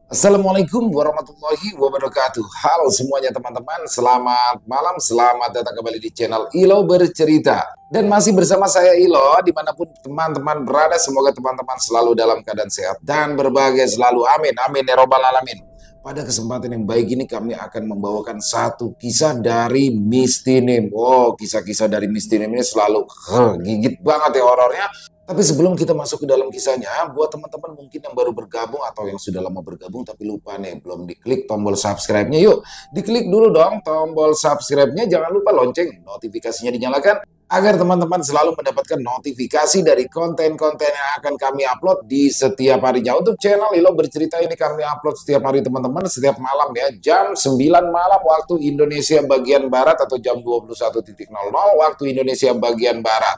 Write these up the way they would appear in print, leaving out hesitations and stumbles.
Assalamualaikum warahmatullahi wabarakatuh. Halo semuanya teman-teman, selamat malam, selamat datang kembali di channel Ilo Bercerita. Dan masih bersama saya Ilo, dimanapun teman-teman berada, semoga teman-teman selalu dalam keadaan sehat dan berbahagia selalu. Amin, amin ya robbal alamin. Pada kesempatan yang baik ini kami akan membawakan satu kisah dari Misty Name. Oh, kisah-kisah dari Misty Name ini selalu gigit banget ya horornya. Tapi sebelum kita masuk ke dalam kisahnya, buat teman-teman mungkin yang baru bergabung atau yang sudah lama bergabung tapi lupa nih, belum diklik tombol subscribe-nya, yuk diklik dulu dong tombol subscribe-nya, jangan lupa lonceng notifikasinya dinyalakan, agar teman-teman selalu mendapatkan notifikasi dari konten-konten yang akan kami upload di setiap harinya. Untuk channel Ilo Bercerita ini kami upload setiap hari teman-teman, setiap malam ya, jam 9 malam waktu Indonesia bagian Barat atau jam 21.00 waktu Indonesia bagian Barat.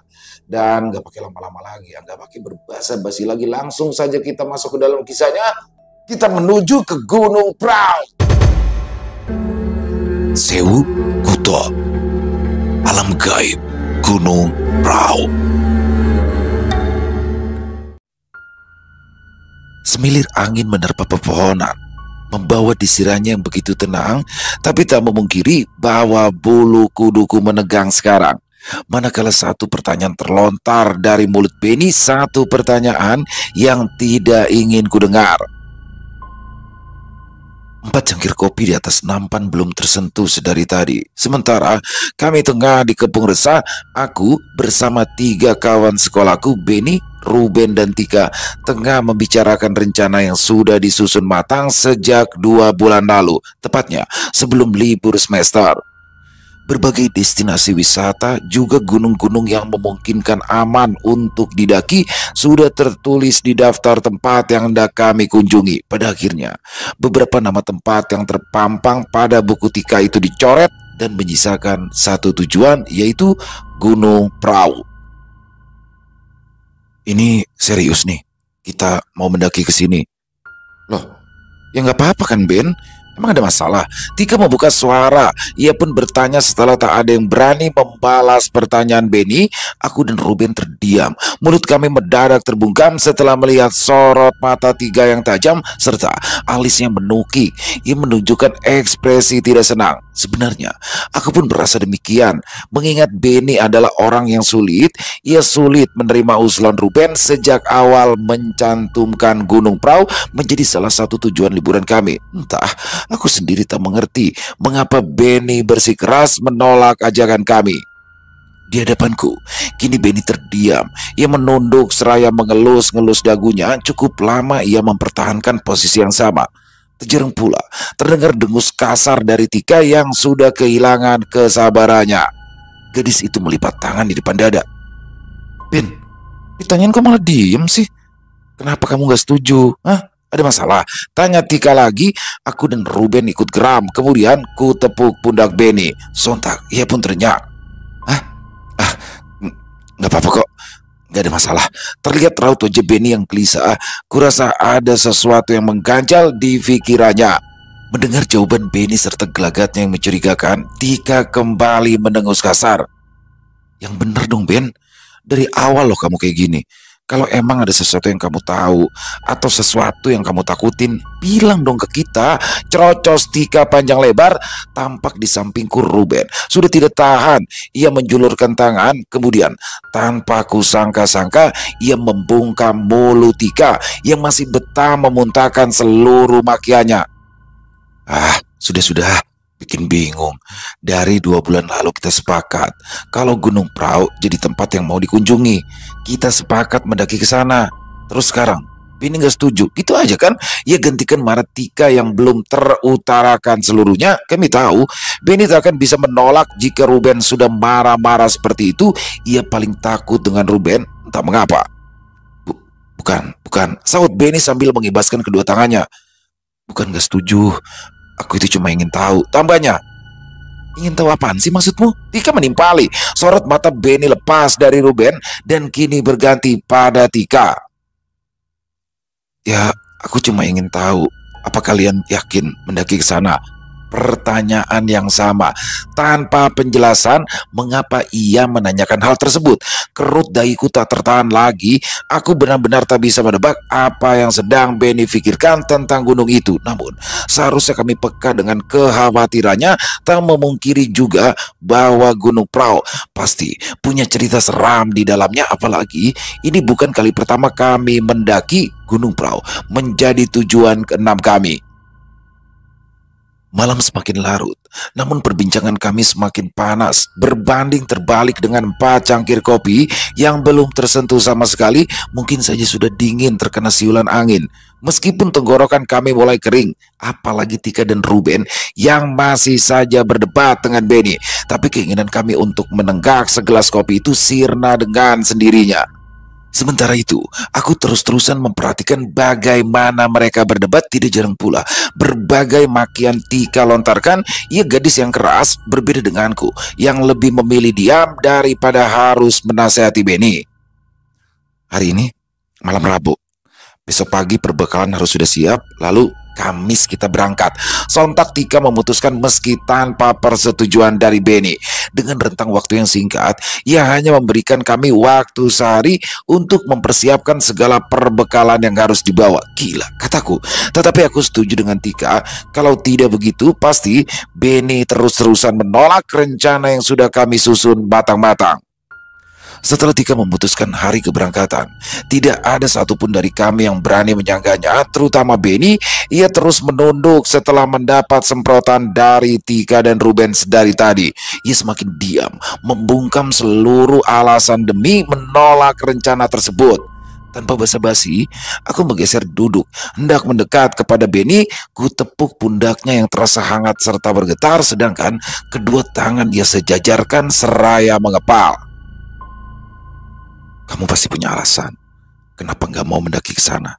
Dan gak pakai lama-lama lagi ya, gak pakai berbasa-basi lagi, langsung saja kita masuk ke dalam kisahnya. Kita menuju ke Gunung Prau. Sewu Kuto, alam gaib Gunung Prau. Semilir angin menerpa pepohonan, membawa desirannya yang begitu tenang, tapi tak memungkiri bahwa bulu kuduku menegang sekarang. Manakala satu pertanyaan terlontar dari mulut Benny, satu pertanyaan yang tidak ingin kudengar. 4 cangkir kopi di atas nampan belum tersentuh sedari tadi. Sementara kami tengah dikepung resah, aku bersama 3 kawan sekolahku, Benny, Ruben, dan Tika, tengah membicarakan rencana yang sudah disusun matang sejak 2 bulan lalu, tepatnya sebelum libur semester. Berbagai destinasi wisata, juga gunung-gunung yang memungkinkan aman untuk didaki, sudah tertulis di daftar tempat yang hendak kami kunjungi. Pada akhirnya, beberapa nama tempat yang terpampang pada buku Tika itu dicoret dan menyisakan satu tujuan, yaitu Gunung Prau. Ini serius nih, kita mau mendaki ke sini. Loh, ya nggak apa-apa kan Ben? Emang ada masalah? Tika membuka suara. Ia pun bertanya setelah tak ada yang berani membalas pertanyaan Benny. Aku dan Ruben terdiam. Mulut kami mendadak terbungkam setelah melihat sorot mata Tika yang tajam serta alisnya menukik. Ia menunjukkan ekspresi tidak senang. Sebenarnya, aku pun merasa demikian. Mengingat Benny adalah orang yang sulit, ia sulit menerima usulan Ruben sejak awal mencantumkan Gunung Prau menjadi salah satu tujuan liburan kami. Entah, aku sendiri tak mengerti mengapa Benny bersikeras menolak ajakan kami. Di hadapanku, kini Benny terdiam. Ia menunduk seraya mengelus-ngelus dagunya. Cukup lama ia mempertahankan posisi yang sama. Terjereng pula terdengar dengus kasar dari Tika yang sudah kehilangan kesabarannya. Gadis itu melipat tangan di depan dada. Ben, ditanyain kok malah diem sih? Kenapa kamu gak setuju? Hah? Ada masalah? Tanya Tika lagi. Aku dan Ruben ikut geram. Kemudian ku tepuk pundak Benny. Sontak ia pun terenyak. Gak apa-apa kok, gak ada masalah. Terlihat raut wajah Benny yang gelisah. Kurasa ada sesuatu yang mengganjal di pikirannya. Mendengar jawaban Benny serta gelagatnya yang mencurigakan, Tika kembali mendengus kasar. Yang bener dong Ben, dari awal loh kamu kayak gini. Kalau emang ada sesuatu yang kamu tahu atau sesuatu yang kamu takutin, bilang dong ke kita. Cerocos Tika panjang lebar. Tampak di sampingku Ruben sudah tidak tahan. Ia menjulurkan tangan. Kemudian tanpa kusangka-sangka ia membungkam mulut Tika yang masih betah memuntahkan seluruh makiannya. Sudah, bikin bingung. Dari 2 bulan lalu kita sepakat kalau Gunung Prau jadi tempat yang mau dikunjungi. Kita sepakat mendaki ke sana. Terus sekarang Benny gak setuju. Gitu aja kan? Ia gantikan marah Tika yang belum terutarakan seluruhnya. Kami tahu Benny tak akan bisa menolak jika Ruben sudah marah-marah seperti itu. Ia paling takut dengan Ruben, entah mengapa. Bukan, sahut Benny sambil mengibaskan kedua tangannya. Bukan gak setuju, aku itu cuma ingin tahu. Tambahnya, ingin tahu apaan sih maksudmu? Tika menimpali. Sorot mata Benny lepas dari Ruben dan kini berganti pada Tika. Ya, aku cuma ingin tahu, apa kalian yakin mendaki ke sana? pertanyaan yang sama. Tanpa penjelasan mengapa ia menanyakan hal tersebut, kerut dahiku tak tertahan lagi. Aku benar-benar tak bisa menebak apa yang sedang Benny pikirkan tentang gunung itu. Namun seharusnya kami peka dengan kekhawatirannya. Tak memungkiri juga bahwa Gunung Prau pasti punya cerita seram di dalamnya. Apalagi ini bukan kali pertama kami mendaki Gunung Prau menjadi tujuan keenam kami. Malam semakin larut, namun perbincangan kami semakin panas. Berbanding terbalik dengan 4 cangkir kopi yang belum tersentuh sama sekali, mungkin saja sudah dingin terkena siulan angin. Meskipun tenggorokan kami mulai kering, apalagi Tika dan Ruben yang masih saja berdebat dengan Benny. Tapi keinginan kami untuk menenggak segelas kopi itu sirna dengan sendirinya. Sementara itu, aku terus-terusan memperhatikan bagaimana mereka berdebat. Tidak jarang pula berbagai makian Tika lontarkan. Ia gadis yang keras, berbeda denganku, yang lebih memilih diam daripada harus menasehati Benny. Hari ini malam Rabu, besok pagi perbekalan harus sudah siap, lalu Kamis kita berangkat. Sontak Tika memutuskan meski tanpa persetujuan dari Benny. Dengan rentang waktu yang singkat, ia hanya memberikan kami waktu sehari untuk mempersiapkan segala perbekalan yang harus dibawa. Gila, kataku. Tetapi aku setuju dengan Tika. Kalau tidak begitu, pasti Benny terus-terusan menolak rencana yang sudah kami susun matang-matang. Setelah Tika memutuskan hari keberangkatan, tidak ada satupun dari kami yang berani menyangganya, terutama Benny. Ia terus menunduk setelah mendapat semprotan dari Tika dan Ruben dari tadi. Ia semakin diam, membungkam seluruh alasan demi menolak rencana tersebut. Tanpa basa-basi, aku menggeser duduk, hendak mendekat kepada Benny. Ku tepuk pundaknya yang terasa hangat serta bergetar, sedangkan kedua tangan ia sejajarkan seraya mengepal. Kamu pasti punya alasan kenapa nggak mau mendaki ke sana.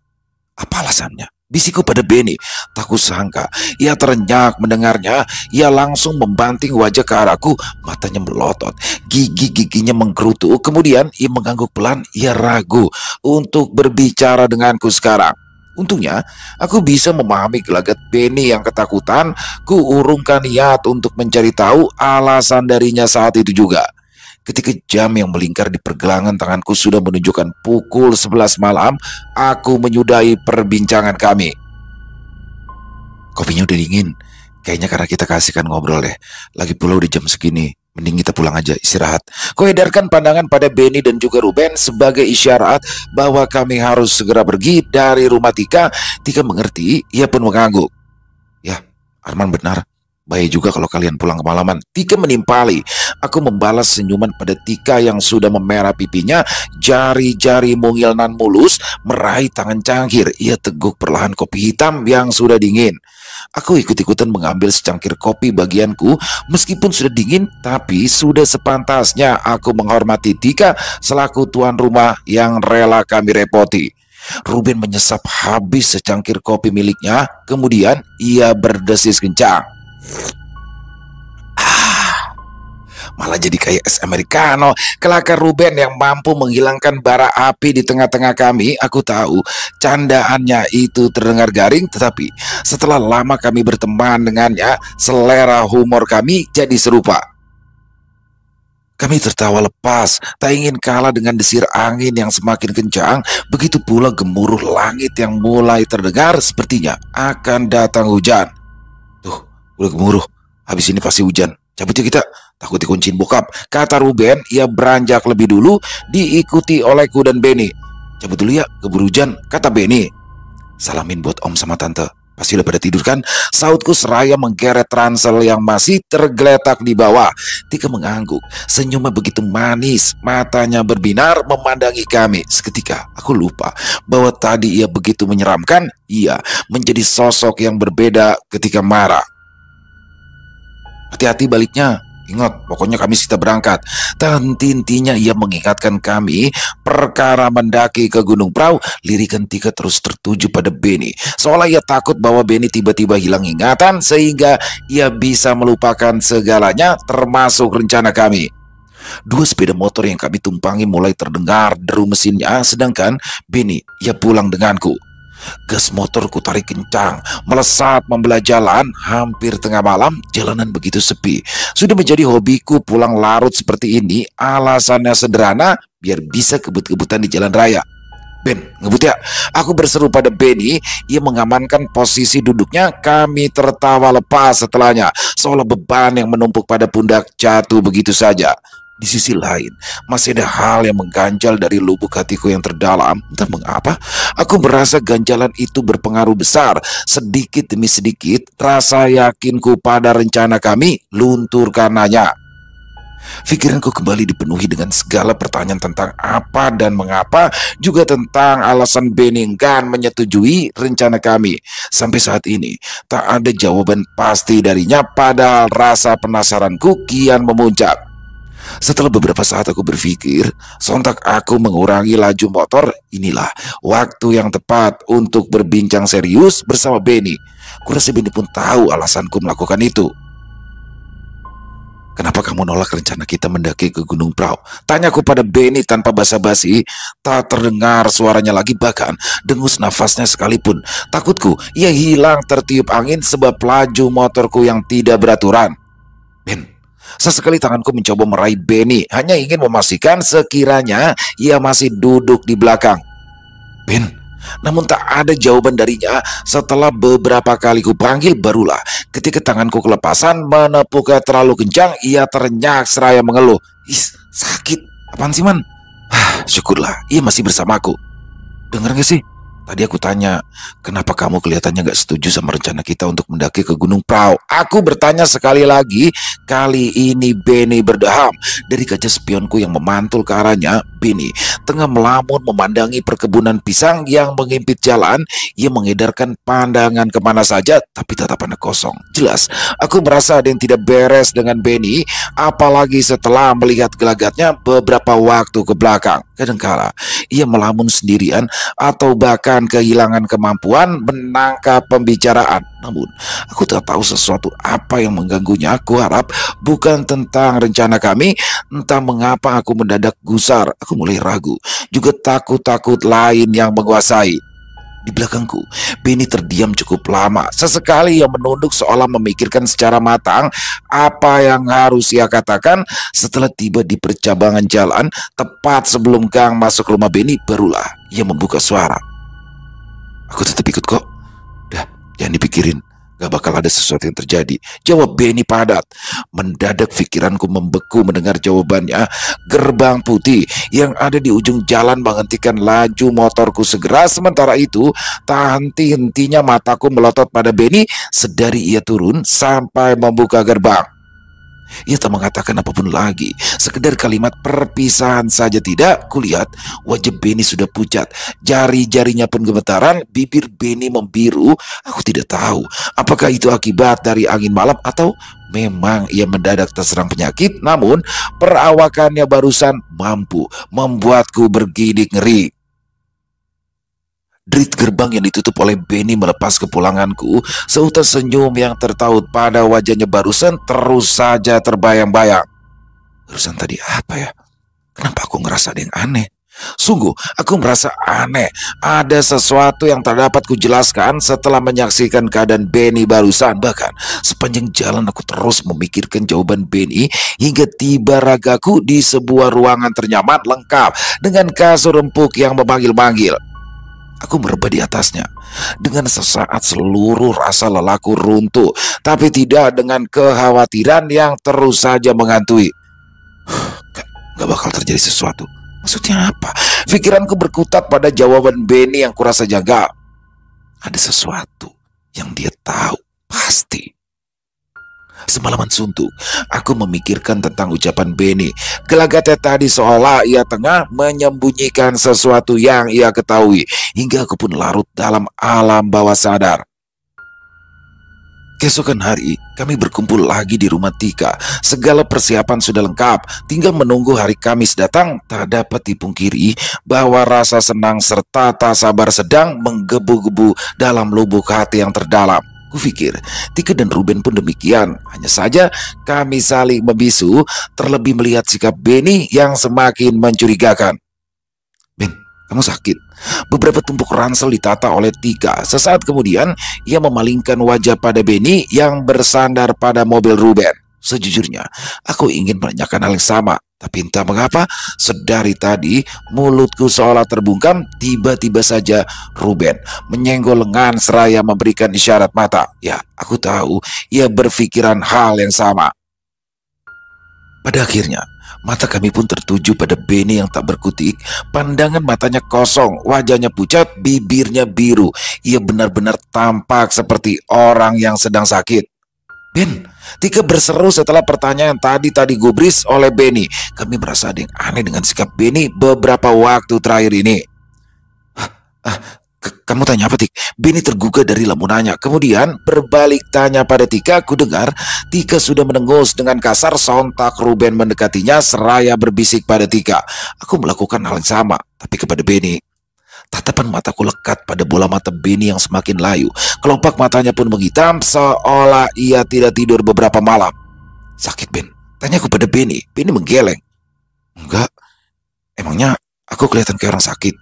Apa alasannya? Bisikku pada Benny. Tak kusangka ia terenyak mendengarnya. Ia langsung membanting wajah ke arahku, matanya melotot, gigi-giginya menggerutu. Kemudian ia mengangguk pelan. Ia ragu untuk berbicara denganku sekarang. Untungnya aku bisa memahami gelagat Benny yang ketakutan. Ku urungkan niat untuk mencari tahu alasan darinya saat itu juga. Ketika jam yang melingkar di pergelangan tanganku sudah menunjukkan pukul 11 malam, aku menyudahi perbincangan kami. Kopinya udah dingin. Kayaknya karena kita kasihkan ngobrol deh. Lagi pula udah jam segini. Mending kita pulang aja, istirahat. Ku edarkan pandangan pada Benny dan juga Ruben sebagai isyarat bahwa kami harus segera pergi dari rumah Tika. Tika mengerti, ia pun mengangguk. Ya, Arman benar. Bahaya juga kalau kalian pulang kemalaman. Tika menimpali. Aku membalas senyuman pada Tika yang sudah memerah pipinya. Jari-jari mungil nan mulus meraih tangan cangkir. Ia teguk perlahan kopi hitam yang sudah dingin. Aku ikut-ikutan mengambil secangkir kopi bagianku. Meskipun sudah dingin, tapi sudah sepantasnya aku menghormati Tika selaku tuan rumah yang rela kami repoti. Ruben menyesap habis secangkir kopi miliknya. Kemudian ia berdesis kencang. Malah jadi kayak es americano. Kelakar Ruben yang mampu menghilangkan bara api di tengah-tengah kami. Aku tahu candaannya itu terdengar garing, tetapi setelah lama kami berteman dengannya, selera humor kami jadi serupa. Kami tertawa lepas, tak ingin kalah dengan desir angin yang semakin kencang. Begitu pula gemuruh langit yang mulai terdengar. Sepertinya akan datang hujan. Tuh, udah gemuruh. Habis ini pasti hujan. Cabut ya kita, takut dikunciin bokap, kata Ruben. Ia beranjak lebih dulu, diikuti olehku dan Benny. Cabut dulu ya, keburu hujan, kata Benny. Salamin buat om sama tante, pasti udah pada tidur kan? Sautku seraya menggeret ransel yang masih tergeletak di bawah. Tika mengangguk, senyumnya begitu manis, matanya berbinar memandangi kami. Seketika aku lupa bahwa tadi ia begitu menyeramkan. Ia menjadi sosok yang berbeda ketika marah. Hati-hati baliknya. Ingat, pokoknya Kamis kita berangkat. Tak henti-hentinya ia mengingatkan kami perkara mendaki ke Gunung Prau. Lirikan Tika terus tertuju pada Benny, seolah ia takut bahwa Benny tiba-tiba hilang ingatan sehingga ia bisa melupakan segalanya termasuk rencana kami. Dua sepeda motor yang kami tumpangi mulai terdengar deru mesinnya, sedangkan Benny ia pulang denganku. Gas motor ku tarik kencang, melesat membelah jalan. Hampir tengah malam, jalanan begitu sepi. Sudah menjadi hobiku pulang larut seperti ini. Alasannya sederhana, biar bisa kebut-kebutan di jalan raya. Ben, ngebut ya? Aku berseru pada Benny. Ia mengamankan posisi duduknya. Kami tertawa lepas setelahnya, seolah beban yang menumpuk pada pundak jatuh begitu saja. Di sisi lain, masih ada hal yang mengganjal dari lubuk hatiku yang terdalam. Entah mengapa, aku merasa ganjalan itu berpengaruh besar. Sedikit demi sedikit, rasa yakinku pada rencana kami luntur karenanya. Pikiranku kembali dipenuhi dengan segala pertanyaan tentang apa dan mengapa, juga tentang alasan Benny enggan menyetujui rencana kami. Sampai saat ini, tak ada jawaban pasti darinya, padahal rasa penasaranku kian memuncak. Setelah beberapa saat aku berpikir, sontak aku mengurangi laju motor. Inilah waktu yang tepat untuk berbincang serius bersama Benny. Kurasa Benny pun tahu alasanku melakukan itu. Kenapa kamu nolak rencana kita mendaki ke Gunung Prau? Tanyaku pada Benny tanpa basa-basi. Tak terdengar suaranya lagi, bahkan dengus nafasnya sekalipun. Takutku ia hilang tertiup angin sebab laju motorku yang tidak beraturan. Ben, sesekali tanganku mencoba meraih Benny, hanya ingin memastikan sekiranya ia masih duduk di belakang. Ben, namun tak ada jawaban darinya. Setelah beberapa kali kupanggil, barulah ketika tanganku kelepasan menepuknya terlalu kencang, ia terenyak seraya mengeluh. Is, sakit. Apaan sih, man? Syukurlah ia masih bersamaku. Dengar gak sih? Tadi aku tanya, kenapa kamu kelihatannya gak setuju sama rencana kita untuk mendaki ke Gunung Prau? Aku bertanya sekali lagi. Kali ini Benny berdeham. Dari kaca spionku yang memantul ke arahnya, Benny tengah melamun memandangi perkebunan pisang yang mengimpit jalan. Ia mengedarkan pandangan kemana saja, tapi tatapannya kosong. Jelas, aku merasa ada yang tidak beres dengan Benny, apalagi setelah melihat gelagatnya beberapa waktu ke belakang. Kadangkala ia melamun sendirian atau bahkan kehilangan kemampuan menangkap pembicaraan. Namun, aku tak tahu sesuatu apa yang mengganggunya. Aku harap bukan tentang rencana kami. Entah mengapa aku mendadak gusar. Aku mulai ragu. Juga takut-takut lain yang menguasai. Di belakangku, Benny terdiam cukup lama. Sesekali ia menunduk seolah memikirkan secara matang apa yang harus ia katakan. Setelah tiba di percabangan jalan, tepat sebelum gang masuk rumah Benny, barulah ia membuka suara. Aku tetap ikut kok. Dah, jangan dipikirin. Gak bakal ada sesuatu yang terjadi, jawab Benny padat. Mendadak pikiranku membeku mendengar jawabannya. Gerbang putih yang ada di ujung jalan menghentikan laju motorku segera. Sementara itu, tak henti-hentinya mataku melotot pada Benny sedari ia turun sampai membuka gerbang. Ia tak mengatakan apapun lagi, sekedar kalimat perpisahan saja tidak. Kulihat wajah Benny sudah pucat, jari-jarinya pun gemetaran, bibir Benny membiru. Aku tidak tahu apakah itu akibat dari angin malam atau memang ia mendadak terserang penyakit. Namun perawakannya barusan mampu membuatku bergidik ngeri. Derit gerbang yang ditutup oleh Benny melepas kepulanganku. Seutas senyum yang tertaut pada wajahnya barusan terus saja terbayang-bayang. Barusan tadi apa ya? Kenapa aku ngerasa ada yang aneh? Sungguh, aku merasa aneh. Ada sesuatu yang tak dapat kujelaskan setelah menyaksikan keadaan Benny barusan. Bahkan sepanjang jalan aku terus memikirkan jawaban Benny hingga tiba ragaku di sebuah ruangan ternyaman lengkap dengan kasur empuk yang memanggil-manggil. Aku merebah di atasnya. Dengan sesaat seluruh rasa lelahku runtuh, tapi tidak dengan kekhawatiran yang terus saja menghantui. Gak bakal terjadi sesuatu. Maksudnya apa? Pikiranku berkutat pada jawaban Benny yang kurasa janggal. Ada sesuatu yang dia tahu, pasti. Semalaman suntuk, aku memikirkan tentang ucapan Benny. Gelagatnya tadi seolah ia tengah menyembunyikan sesuatu yang ia ketahui. Hingga aku pun larut dalam alam bawah sadar. Keesokan hari, kami berkumpul lagi di rumah Tika. Segala persiapan sudah lengkap, tinggal menunggu hari Kamis datang. Tak dapat dipungkiri bahwa rasa senang serta tak sabar sedang menggebu-gebu dalam lubuk hati yang terdalam. Kupikir Tika dan Ruben pun demikian. Hanya saja kami saling membisu, terlebih melihat sikap Benny yang semakin mencurigakan. Ben, kamu sakit. Beberapa tumpuk ransel ditata oleh Tika. Sesaat kemudian, ia memalingkan wajah pada Benny yang bersandar pada mobil Ruben. Sejujurnya, aku ingin menanyakan hal yang sama. Tapi entah mengapa, sedari tadi mulutku seolah terbungkam. Tiba-tiba saja Ruben menyenggol lengan seraya memberikan isyarat mata. Ya, aku tahu ia berpikiran hal yang sama. Pada akhirnya, mata kami pun tertuju pada Benny yang tak berkutik. Pandangan matanya kosong, wajahnya pucat, bibirnya biru. Ia benar-benar tampak seperti orang yang sedang sakit. Ben, Tika berseru setelah pertanyaan tadi gubris oleh Benny. Kami merasa ada yang aneh dengan sikap Benny beberapa waktu terakhir ini. Kamu tanya apa, Tik? Benny tergugah dari lamunannya. Kemudian berbalik tanya pada Tika. Aku dengar Tika sudah menengus dengan kasar. Sontak Ruben mendekatinya seraya berbisik pada Tika. Aku melakukan hal yang sama, tapi kepada Benny. Tatapan mataku lekat pada bola mata Benny yang semakin layu. Kelopak matanya pun menghitam seolah ia tidak tidur beberapa malam. Sakit, Ben? Tanyaku pada Benny. Benny menggeleng. Enggak. Emangnya aku kelihatan kayak orang sakit?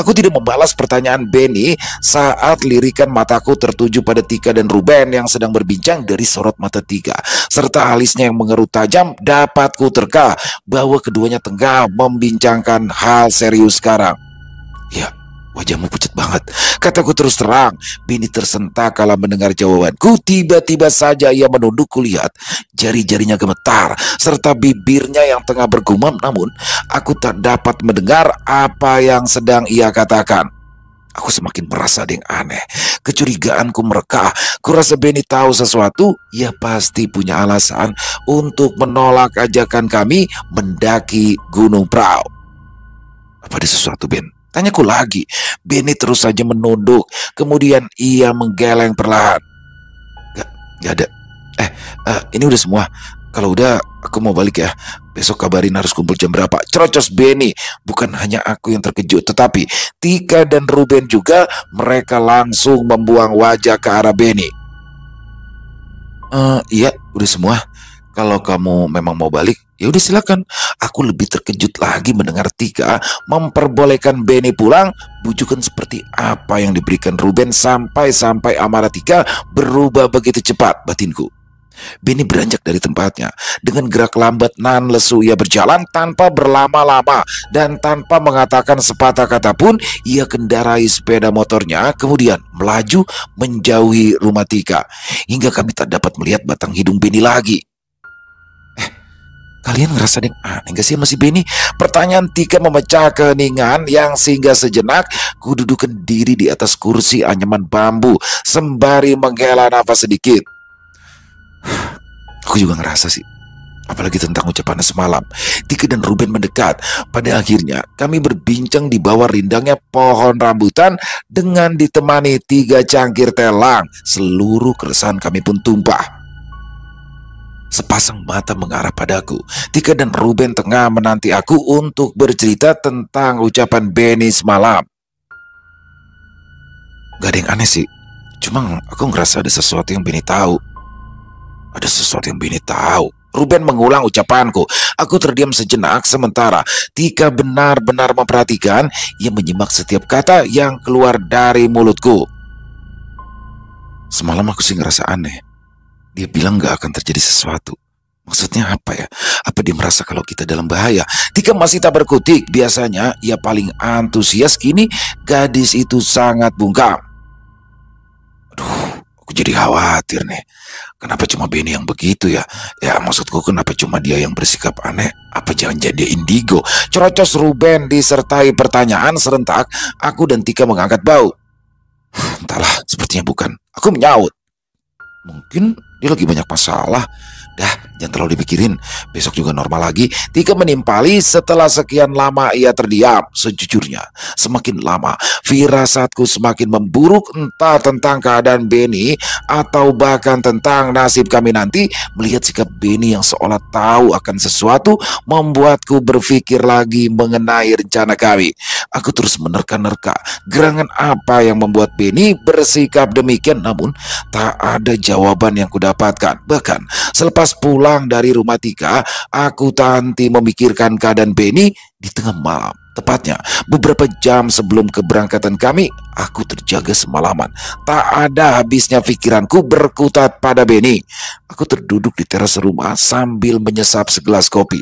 Aku tidak membalas pertanyaan Benny saat lirikan mataku tertuju pada Tika dan Ruben yang sedang berbincang. Dari sorot mata Tika serta alisnya yang mengerut tajam, dapat ku terka bahwa keduanya tengah membincangkan hal serius sekarang. Ya, wajahmu pucat banget, kataku terus terang. Benny tersentak kala mendengar jawabanku. Tiba-tiba saja ia menunduk. Kulihat jari-jarinya gemetar serta bibirnya yang tengah bergumam. Namun aku tak dapat mendengar apa yang sedang ia katakan. Aku semakin merasa ada yang aneh. Kecurigaanku merekah. Kurasa Benny tahu sesuatu. Ia pasti punya alasan untuk menolak ajakan kami mendaki Gunung Prau. Apa ada sesuatu, Ben? Tanyaku lagi. Benny terus saja menunduk. Kemudian ia menggeleng perlahan. Gak ada. Ini udah semua. Kalau udah, aku mau balik ya. Besok kabarin harus kumpul jam berapa. Cerocos Benny. Bukan hanya aku yang terkejut, tetapi Tika dan Ruben juga. Mereka langsung membuang wajah ke arah Benny. Iya, udah semua. Kalau kamu memang mau balik, ya udah silakan. Aku lebih terkejut lagi mendengar Tika memperbolehkan Benny pulang. Bujukan seperti apa yang diberikan Ruben sampai amarah Tika berubah begitu cepat, batinku. Benny beranjak dari tempatnya. Dengan gerak lambat nan lesu ia berjalan tanpa berlama-lama dan tanpa mengatakan sepatah kata pun. Ia kendarai sepeda motornya, kemudian melaju menjauhi rumah Tika hingga kami tak dapat melihat batang hidung Benny lagi. Kalian ngerasa ada yang aneh gak sih masih Benny? Pertanyaan Tika memecah keheningan yang singgah sejenak. Ku dudukkan diri di atas kursi anyaman bambu sembari menghela nafas sedikit. Aku juga ngerasa sih. Apalagi tentang ucapan semalam. Tika dan Ruben mendekat. Pada akhirnya kami berbincang di bawah rindangnya pohon rambutan dengan ditemani 3 cangkir telang. Seluruh keresahan kami pun tumpah. Sepasang mata mengarah padaku. Tika dan Ruben tengah menanti aku untuk bercerita tentang ucapan Benny semalam. Gak ada yang aneh sih. Cuma aku ngerasa ada sesuatu yang Benny tahu. Ada sesuatu yang Benny tahu. Ruben mengulang ucapanku. Aku terdiam sejenak sementara Tika benar-benar memperhatikan. Ia menyimak setiap kata yang keluar dari mulutku. Semalam aku sih ngerasa aneh. Dia bilang gak akan terjadi sesuatu. Maksudnya apa ya? Apa dia merasa kalau kita dalam bahaya? Tika masih tak berkutik. Biasanya ia paling antusias. Kini gadis itu sangat bungkam. Aduh, aku jadi khawatir nih. Kenapa cuma Benny yang begitu ya? Ya maksudku kenapa cuma dia yang bersikap aneh? Apa jangan-jangan dia indigo? Cerocos Ruben disertai pertanyaan serentak. Aku dan Tika mengangkat bau. Entahlah, sepertinya bukan. Aku menyaut. Mungkin dia lagi banyak masalah. Dah, jangan terlalu dipikirin. Besok juga normal lagi. Tika menimpali setelah sekian lama ia terdiam. Sejujurnya, semakin lama firasatku semakin memburuk. Entah tentang keadaan Benny atau bahkan tentang nasib kami nanti. Melihat sikap Benny yang seolah tahu akan sesuatu membuatku berpikir lagi mengenai rencana kami. Aku terus menerka-nerka gerangan apa yang membuat Benny bersikap demikian. Namun tak ada jawaban yang kudapatkan. Bahkan selepas pulang dari rumah Tika, aku tak henti memikirkan keadaan Benny di tengah malam. Tepatnya beberapa jam sebelum keberangkatan kami, aku terjaga semalaman. Tak ada habisnya pikiranku berkutat pada Benny. Aku terduduk di teras rumah sambil menyesap segelas kopi.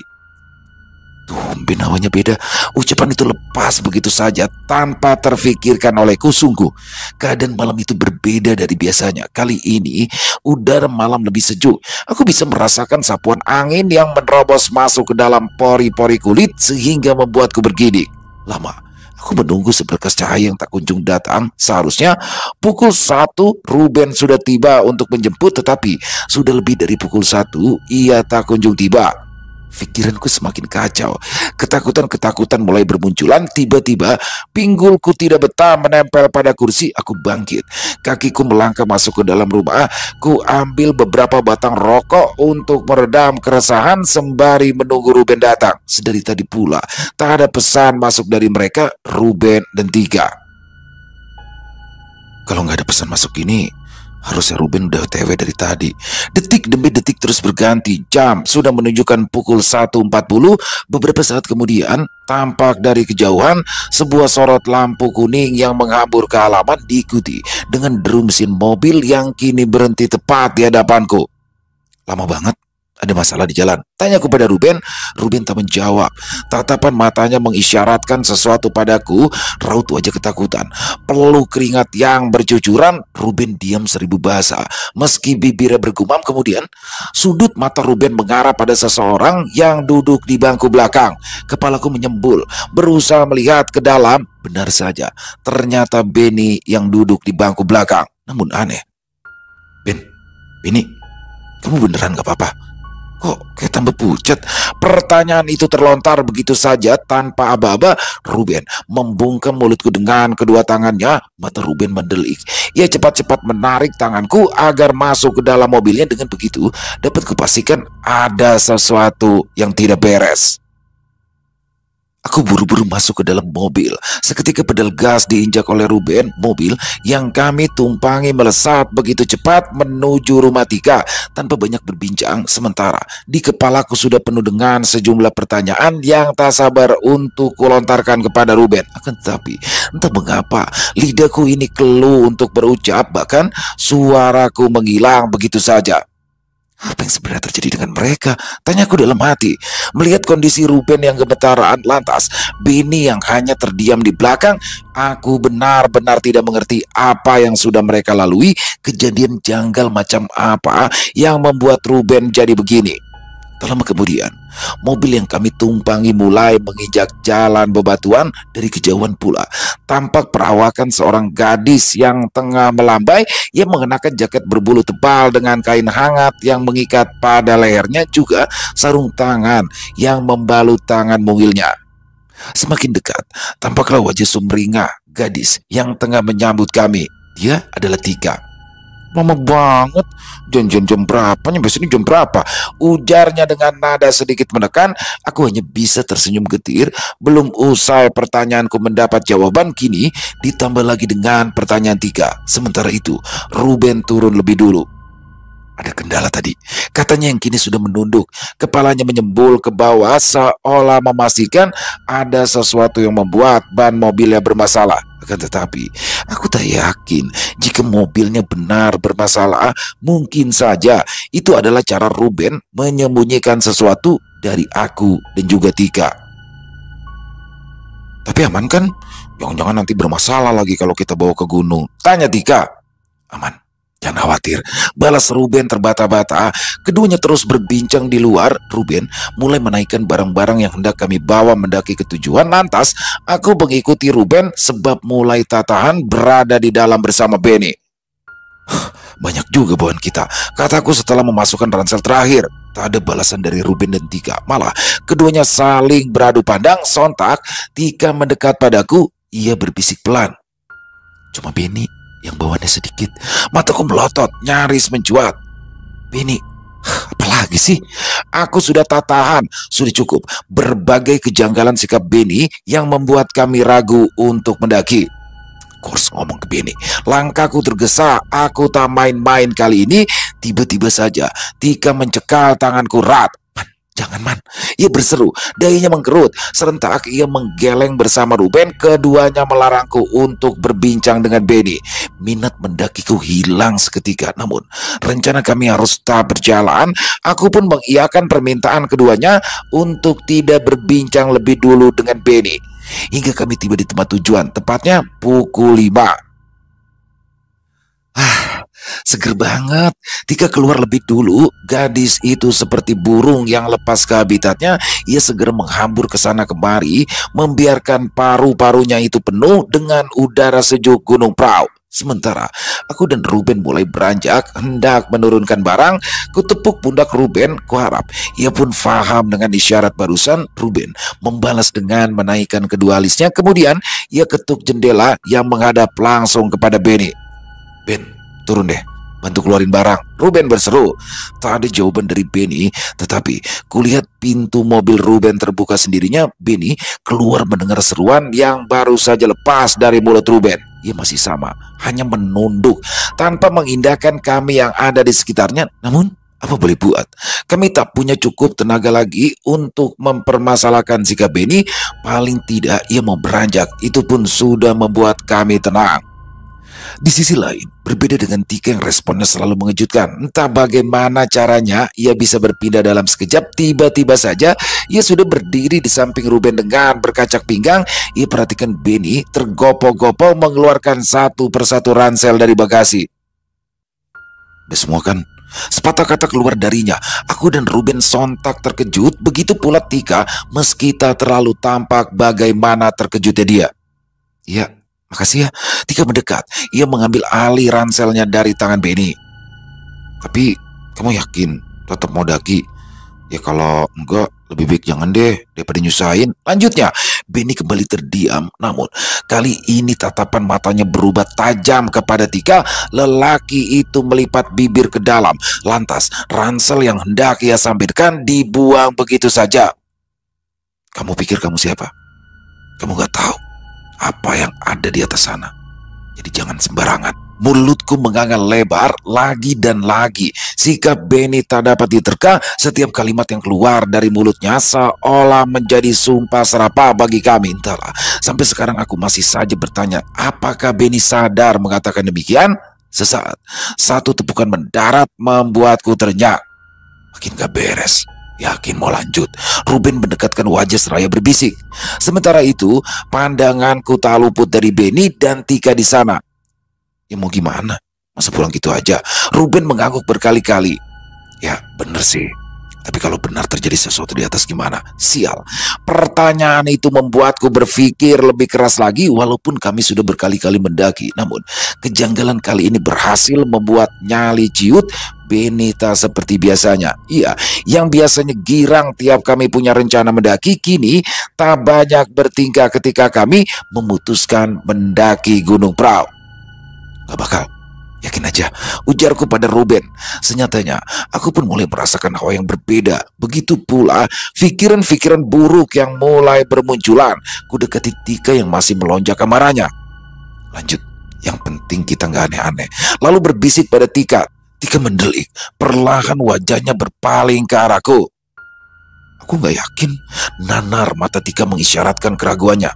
Tumben hawanya beda. Ucapan itu lepas begitu saja tanpa terfikirkan olehku. Sungguh keadaan malam itu berbeda dari biasanya. Kali ini udara malam lebih sejuk. Aku bisa merasakan sapuan angin yang menerobos masuk ke dalam pori-pori kulit sehingga membuatku bergidik. Lama aku menunggu seberkas cahaya yang tak kunjung datang. Seharusnya pukul 1 Ruben sudah tiba untuk menjemput, tetapi sudah lebih dari pukul 1 ia tak kunjung tiba. Pikiranku semakin kacau. Ketakutan-ketakutan mulai bermunculan. Tiba-tiba pinggulku tidak betah menempel pada kursi. Aku bangkit. Kakiku melangkah masuk ke dalam rumah. Ku ambil beberapa batang rokok untuk meredam keresahan sembari menunggu Ruben datang. Sedari tadi pula tak ada pesan masuk dari mereka, Ruben dan Tika. Kalau nggak ada pesan masuk ini, harusnya Ruben udah OTW dari tadi. Detik demi detik terus berganti. Jam sudah menunjukkan pukul 1.40. Beberapa saat kemudian, tampak dari kejauhan sebuah sorot lampu kuning yang menghambur ke halaman, diikuti dengan deru mesin mobil yang kini berhenti tepat di hadapanku. Lama banget. Ada masalah di jalan? Tanyaku pada Ruben. Ruben tak menjawab. Tatapan matanya mengisyaratkan sesuatu padaku. Raut wajah ketakutan, peluh keringat yang bercucuran. Ruben diam seribu bahasa. Meski bibirnya bergumam, kemudian sudut mata Ruben mengarah pada seseorang yang duduk di bangku belakang. Kepalaku menyembul, berusaha melihat ke dalam. Benar saja, ternyata Benny yang duduk di bangku belakang. Namun aneh. Benny, kamu beneran gak apa-apa? Kok kayak tambah pucat? Pertanyaan itu terlontar begitu saja tanpa aba-aba. Ruben membungkam mulutku dengan kedua tangannya. Mata Ruben mendelik. Ia cepat-cepat menarik tanganku agar masuk ke dalam mobilnya. Dengan begitu dapat kupastikan ada sesuatu yang tidak beres. Aku buru-buru masuk ke dalam mobil. Seketika pedal gas diinjak oleh Ruben. Mobil yang kami tumpangi melesat begitu cepat menuju rumah Tika tanpa banyak berbincang. Sementara di kepalaku sudah penuh dengan sejumlah pertanyaan yang tak sabar untuk kulontarkan kepada Ruben. Akan tetapi entah mengapa lidahku ini keluh untuk berucap. Bahkan suaraku menghilang begitu saja. Apa yang sebenarnya terjadi dengan mereka? Tanyaku dalam hati. Melihat kondisi Ruben yang gemetaran, lantas Benny yang hanya terdiam di belakang, aku benar-benar tidak mengerti apa yang sudah mereka lalui. Kejadian janggal macam apa yang membuat Ruben jadi begini? Tak lama kemudian, mobil yang kami tumpangi mulai menginjak jalan bebatuan. Dari kejauhan pula tampak perawakan seorang gadis yang tengah melambai. Ia mengenakan jaket berbulu tebal dengan kain hangat yang mengikat pada lehernya, juga sarung tangan yang membalut tangan mungilnya. Semakin dekat, tampaklah wajah sumringah gadis yang tengah menyambut kami. Dia adalah Tika. Lama banget. Jam berapa? Nyampe sini jam berapa? Ujarnya dengan nada sedikit menekan. Aku hanya bisa tersenyum getir. Belum usai pertanyaanku mendapat jawaban, kini ditambah lagi dengan pertanyaan Tika. Sementara itu Ruben turun lebih dulu. Ada kendala tadi, katanya, yang kini sudah menunduk. Kepalanya menyembul ke bawah seolah memastikan ada sesuatu yang membuat ban mobilnya bermasalah. Akan tetapi aku tak yakin jika mobilnya benar bermasalah. Mungkin saja itu adalah cara Ruben menyembunyikan sesuatu dari aku dan juga Tika. Tapi aman kan? Jangan-jangan nanti bermasalah lagi kalau kita bawa ke gunung, tanya Tika. Aman, jangan khawatir, balas Ruben terbata-bata. Keduanya terus berbincang di luar. Ruben mulai menaikkan barang-barang yang hendak kami bawa mendaki ke tujuan. Lantas aku mengikuti Ruben sebab mulai tak tahan berada di dalam bersama Benny. Banyak juga bawaan kita, kataku setelah memasukkan ransel terakhir. Tak ada balasan dari Ruben dan Tika. Malah keduanya saling beradu pandang. Sontak Tika mendekat padaku. Ia berbisik pelan. Cuma Benny yang bawaannya sedikit. Mataku melotot, nyaris mencuat. Benny, apalagi sih? Aku sudah tak tahan. Sudah cukup berbagai kejanggalan sikap Benny yang membuat kami ragu untuk mendaki. Aku harus ngomong ke Benny. Langkahku tergesa. Aku tak main-main kali ini. Tiba-tiba saja Tika mencekal tanganku erat. Jangan, Man. Ia berseru, dahinya mengkerut. Serentak ia menggeleng bersama Ruben. Keduanya melarangku untuk berbincang dengan Benny. Minat mendakiku hilang seketika. Namun rencana kami harus tetap berjalan. Aku pun mengiyakan permintaan keduanya untuk tidak berbincang lebih dulu dengan Benny. Hingga kami tiba di tempat tujuan, tepatnya pukul 5. Seger banget. Tika keluar lebih dulu. Gadis itu seperti burung yang lepas ke habitatnya. Ia segera menghambur ke sana kemari, membiarkan paru-parunya itu penuh dengan udara sejuk Gunung Prau. Sementara aku dan Ruben mulai beranjak hendak menurunkan barang. Kutepuk pundak Ruben. Kuharap ia pun faham dengan isyarat barusan. Ruben membalas dengan menaikkan kedua alisnya. Kemudian ia ketuk jendela yang menghadap langsung kepada Benny. Ben, turun deh, bantu keluarin barang, Ruben berseru. Tak ada jawaban dari Benny, tetapi kulihat pintu mobil Ruben terbuka sendirinya. Benny keluar mendengar seruan yang baru saja lepas dari mulut Ruben. Ia masih sama, hanya menunduk tanpa mengindahkan kami yang ada di sekitarnya. Namun apa boleh buat, kami tak punya cukup tenaga lagi untuk mempermasalahkan sikap Benny. Paling tidak ia mau beranjak, itu pun sudah membuat kami tenang. Di sisi lain, berbeda dengan Tika yang responnya selalu mengejutkan. Entah bagaimana caranya ia bisa berpindah dalam sekejap. Tiba-tiba saja ia sudah berdiri di samping Ruben dengan berkacak pinggang. Ia perhatikan Benny tergopoh-gopoh mengeluarkan satu persatu ransel dari bagasi. Udah semua kan? Sepatah kata keluar darinya. Aku dan Ruben sontak terkejut. Begitu pula Tika, meski tak terlalu tampak bagaimana terkejutnya dia. Ya, makasih ya. Tika mendekat. Ia mengambil alih ranselnya dari tangan Benny. Tapi kamu yakin tetap mau daki? Ya kalau enggak, lebih baik jangan deh, daripada nyusahin. Lanjutnya, Benny kembali terdiam. Namun kali ini tatapan matanya berubah tajam kepada Tika. Lelaki itu melipat bibir ke dalam. Lantas ransel yang hendak ia sampaikan dibuang begitu saja. Kamu pikir kamu siapa? Kamu gak tahu apa yang ada di atas sana. Jadi jangan sembarangan. Mulutku menganga lebar lagi dan lagi. Sikap Benny tak dapat diterka. Setiap kalimat yang keluar dari mulutnya seolah menjadi sumpah serapah bagi kami. Entahlah, sampai sekarang aku masih saja bertanya, apakah Benny sadar mengatakan demikian? Sesaat, satu tepukan mendarat membuatku ternyak. Makin gak beres. Yakin mau lanjut? Ruben mendekatkan wajah seraya berbisik. Sementara itu, pandanganku tak luput dari Benny dan Tika di sana. Ya mau gimana? Masa pulang gitu aja? Ruben mengangguk berkali-kali. Ya bener sih. Tapi kalau benar terjadi sesuatu di atas gimana? Sial. Pertanyaan itu membuatku berpikir lebih keras lagi. Walaupun kami sudah berkali-kali mendaki, namun kejanggalan kali ini berhasil membuat nyali ciut. Benny tak seperti biasanya. Iya, yang biasanya girang tiap kami punya rencana mendaki, kini tak banyak bertingkah ketika kami memutuskan mendaki Gunung Prau. Gak bakal, yakin aja, ujarku pada Ruben. Senyatanya aku pun mulai merasakan hawa yang berbeda. Begitu pula pikiran-pikiran buruk yang mulai bermunculan. Ku dekati Tika yang masih melonjak amarahnya. Lanjut, yang penting kita gak aneh-aneh. Lalu berbisik pada Tika. Tika mendelik. Perlahan wajahnya berpaling ke arahku. Aku gak yakin. Nanar mata Tika mengisyaratkan keraguannya.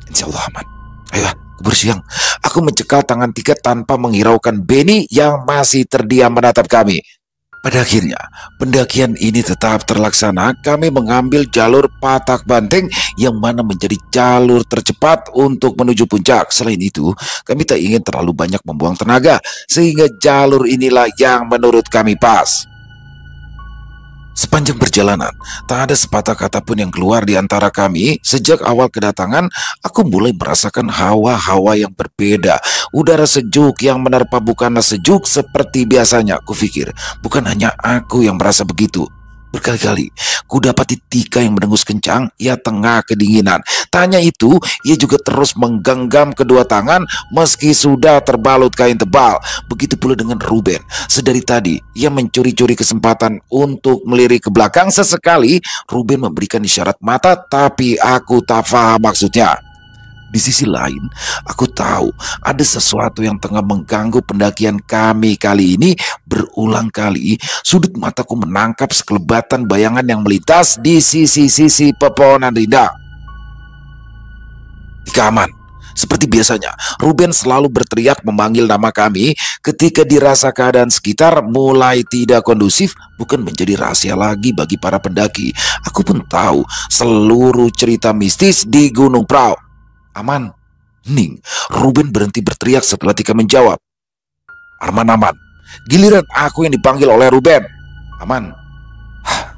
Insya Allah aman. Ayo bersiang. Aku mencekal tangan Tika tanpa menghiraukan Benny yang masih terdiam menatap kami. Pada akhirnya, pendakian ini tetap terlaksana. Kami mengambil jalur Patak Banteng yang mana menjadi jalur tercepat untuk menuju puncak. Selain itu, kami tak ingin terlalu banyak membuang tenaga, sehingga jalur inilah yang menurut kami pas. Sepanjang perjalanan, tak ada sepatah kata pun yang keluar di antara kami. Sejak awal kedatangan, aku mulai merasakan hawa-hawa yang berbeda. Udara sejuk yang menerpa bukanlah sejuk seperti biasanya. Kupikir bukan hanya aku yang merasa begitu. Berkali-kali ku dapati Tika yang mendengus kencang. Ia tengah kedinginan. Tanya itu, ia juga terus menggenggam kedua tangan meski sudah terbalut kain tebal. Begitu pula dengan Ruben. Sedari tadi ia mencuri-curi kesempatan untuk melirik ke belakang. Sesekali Ruben memberikan isyarat mata, tapi aku tak paham maksudnya. Di sisi lain, aku tahu ada sesuatu yang tengah mengganggu pendakian kami kali ini. Berulang kali, sudut mataku menangkap sekelebatan bayangan yang melintas di sisi-sisi pepohonan rindang. Tika aman. Seperti biasanya, Ruben selalu berteriak memanggil nama kami ketika dirasa keadaan sekitar mulai tidak kondusif, bukan menjadi rahasia lagi bagi para pendaki. Aku pun tahu seluruh cerita mistis di Gunung Prau. Aman. Ning, Ruben berhenti berteriak setelah Tika menjawab. Arman aman. Giliran aku yang dipanggil oleh Ruben. Aman.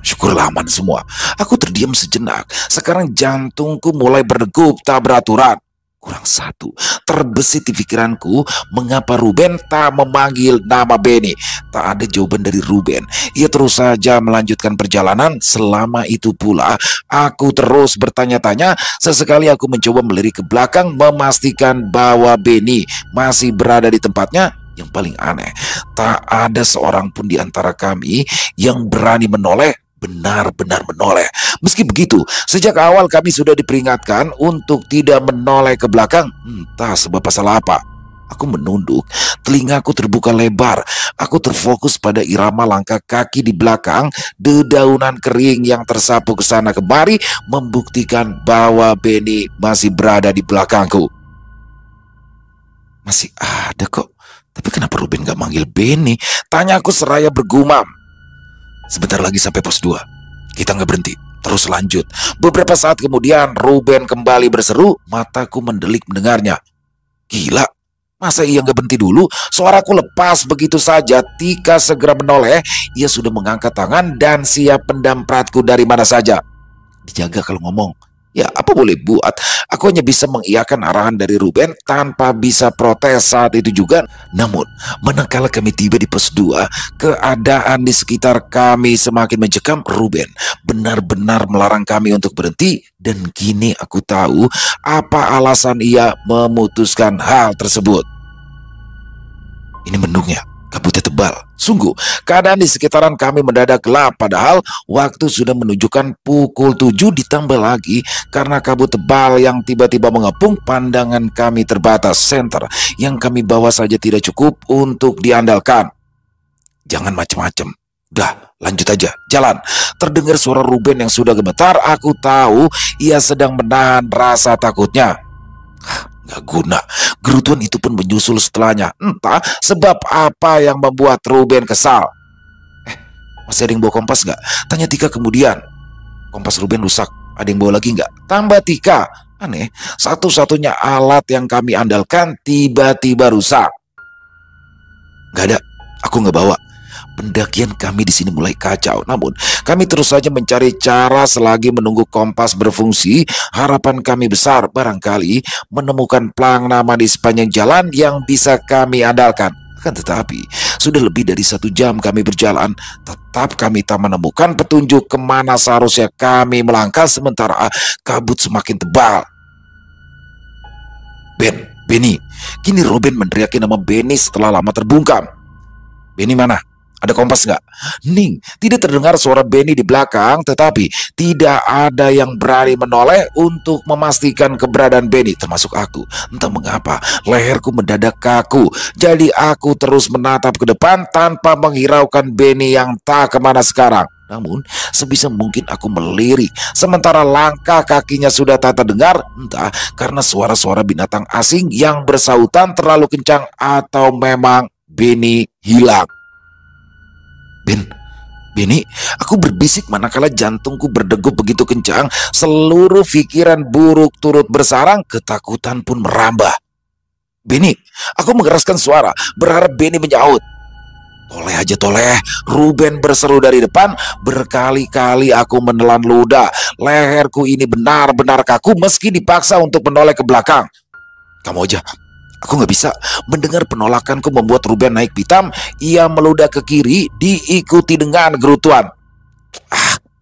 Syukurlah aman semua. Aku terdiam sejenak. Sekarang jantungku mulai berdegup tak beraturan. Kurang satu, terbesit di pikiranku mengapa Ruben tak memanggil nama Benny. Tak ada jawaban dari Ruben. Ia terus saja melanjutkan perjalanan. Selama itu pula aku terus bertanya-tanya. Sesekali aku mencoba melirik ke belakang memastikan bahwa Benny masih berada di tempatnya. Yang paling aneh, tak ada seorang pun di antara kami yang berani menoleh, benar-benar menoleh. Meski begitu, sejak awal kami sudah diperingatkan untuk tidak menoleh ke belakang. Entah sebab pasal apa. Aku menunduk, telingaku terbuka lebar. Aku terfokus pada irama langkah kaki di belakang. Dedaunan kering yang tersapu ke sana kemari membuktikan bahwa Benny masih berada di belakangku. Masih ada kok. Tapi kenapa Ruben gak manggil Benny? Tanya aku seraya bergumam. Sebentar lagi sampai pos 2. Kita gak berhenti, terus lanjut. Beberapa saat kemudian Ruben kembali berseru. Mataku mendelik mendengarnya. Gila, masa ia gak berhenti dulu? Suaraku lepas begitu saja. Tika segera menoleh. Ia sudah mengangkat tangan dan siap mendampratku dari mana saja. Dijaga kalau ngomong. Ya apa boleh buat. Aku hanya bisa mengiyakan arahan dari Ruben tanpa bisa protes saat itu juga. Namun manakala kami tiba di pos 2, keadaan di sekitar kami semakin mencekam. Ruben benar-benar melarang kami untuk berhenti. Dan kini aku tahu apa alasan ia memutuskan hal tersebut. Ini mendungnya, kabutnya tebal. Sungguh, keadaan di sekitaran kami mendadak gelap. Padahal waktu sudah menunjukkan pukul 7. Ditambah lagi karena kabut tebal yang tiba-tiba mengepung, pandangan kami terbatas. Senter yang kami bawa saja tidak cukup untuk diandalkan. Jangan macam-macam. Udah, lanjut aja, jalan. Terdengar suara Ruben yang sudah gemetar. Aku tahu ia sedang menahan rasa takutnya. Gak guna, gerutuan itu pun menyusul setelahnya. Entah sebab apa yang membuat Ruben kesal. Masih ada yang bawa kompas gak? Tanya Tika kemudian. Kompas Ruben rusak, ada yang bawa lagi gak? Tambah Tika. Aneh, satu-satunya alat yang kami andalkan tiba-tiba rusak. Gak ada, aku gak bawa. Pendakian kami di sini mulai kacau. Namun kami terus saja mencari cara selagi menunggu kompas berfungsi. Harapan kami besar barangkali menemukan plang nama di sepanjang jalan yang bisa kami andalkan. Akan tetapi sudah lebih dari 1 jam kami berjalan, tetap kami tak menemukan petunjuk kemana seharusnya kami melangkah. Sementara kabut semakin tebal. Benny. Kini Ruben meneriaki nama Benny setelah lama terbungkam. Benny mana? Ada kompas nggak? Ning, tidak terdengar suara Benny di belakang, tetapi tidak ada yang berani menoleh untuk memastikan keberadaan Benny, termasuk aku. Entah mengapa, leherku mendadak kaku. Jadi aku terus menatap ke depan tanpa menghiraukan Benny yang tak kemana sekarang. Namun, sebisa mungkin aku melirik, sementara langkah kakinya sudah tak terdengar. Entah karena suara-suara binatang asing yang bersautan terlalu kencang atau memang Benny hilang. Benny, aku berbisik manakala jantungku berdegup begitu kencang. Seluruh pikiran buruk turut bersarang, ketakutan pun merambah. Benny, aku mengeraskan suara, berharap Benny menyaut. Toleh aja toleh, Ruben berseru dari depan. Berkali-kali aku menelan ludah. Leherku ini benar-benar kaku meski dipaksa untuk menoleh ke belakang. Kamu aja. Aku gak bisa. Mendengar penolakanku membuat Ruben naik pitam. Ia meludah ke kiri diikuti dengan gerutuan.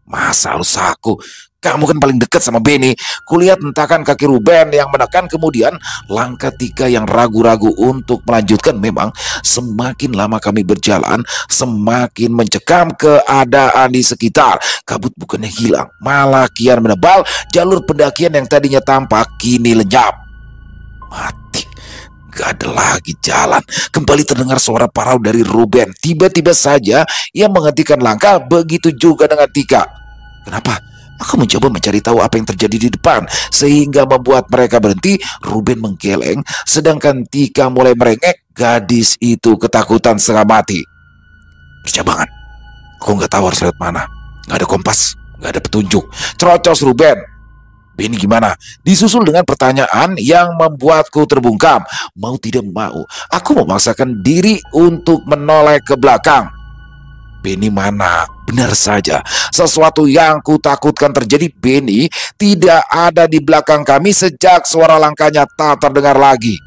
Masa harus aku? Kamu kan paling dekat sama Benny. Kulihat hentakan kaki Ruben yang menekan, kemudian langkah Tika yang ragu-ragu untuk melanjutkan. Memang semakin lama kami berjalan, semakin mencekam keadaan di sekitar. Kabut bukannya hilang, malah kian menebal. Jalur pendakian yang tadinya tampak kini lenyap. Mati. Gak ada lagi jalan. Kembali terdengar suara parau dari Ruben. Tiba-tiba saja ia menghentikan langkah, begitu juga dengan Tika. Kenapa? Aku mencoba mencari tahu apa yang terjadi di depan, sehingga membuat mereka berhenti. Ruben menggeleng, sedangkan Tika mulai merengek. Gadis itu ketakutan setengah mati. Bercabangan. Aku nggak tahu harus lewat mana. Nggak ada kompas, nggak ada petunjuk. Cerocos Ruben. Benny gimana? Disusul dengan pertanyaan yang membuatku terbungkam. Mau tidak mau, aku memaksakan diri untuk menoleh ke belakang. Benny mana? Benar saja, sesuatu yang kutakutkan terjadi. Benny tidak ada di belakang kami sejak suara langkahnya tak terdengar lagi.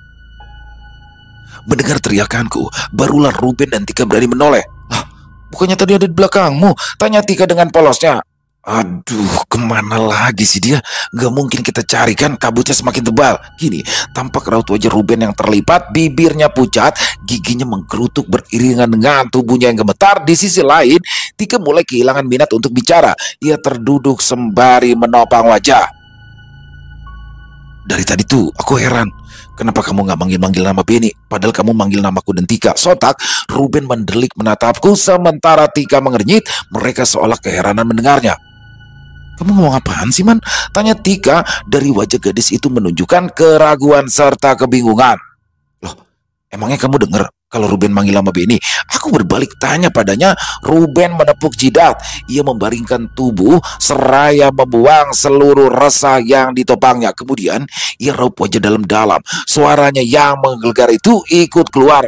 Mendengar teriakanku, barulah Ruben dan Tika berani menoleh. Ah, bukannya tadi ada di belakangmu? Tanya Tika dengan polosnya. Aduh, kemana lagi sih dia? Gak mungkin kita cari kan, kabutnya semakin tebal. Gini, tampak raut wajah Ruben yang terlipat, bibirnya pucat, giginya mengkerutuk beriringan dengan tubuhnya yang gemetar. Di sisi lain, Tika mulai kehilangan minat untuk bicara. Ia terduduk sembari menopang wajah. Dari tadi tuh aku heran, kenapa kamu gak manggil-manggil nama Benny, padahal kamu manggil namaku dan Tika. Sontak, Ruben mendelik menatapku, sementara Tika mengernyit. Mereka seolah keheranan mendengarnya. Kamu ngomong apaan sih, Man? Tanya Tika. Dari wajah gadis itu menunjukkan keraguan serta kebingungan. Loh, emangnya kamu dengar kalau Ruben manggil nama Benny? Aku berbalik tanya padanya. Ruben menepuk jidat. Ia membaringkan tubuh seraya membuang seluruh resah yang ditopangnya. Kemudian ia raup wajah dalam-dalam. Suaranya yang menggelegar itu ikut keluar.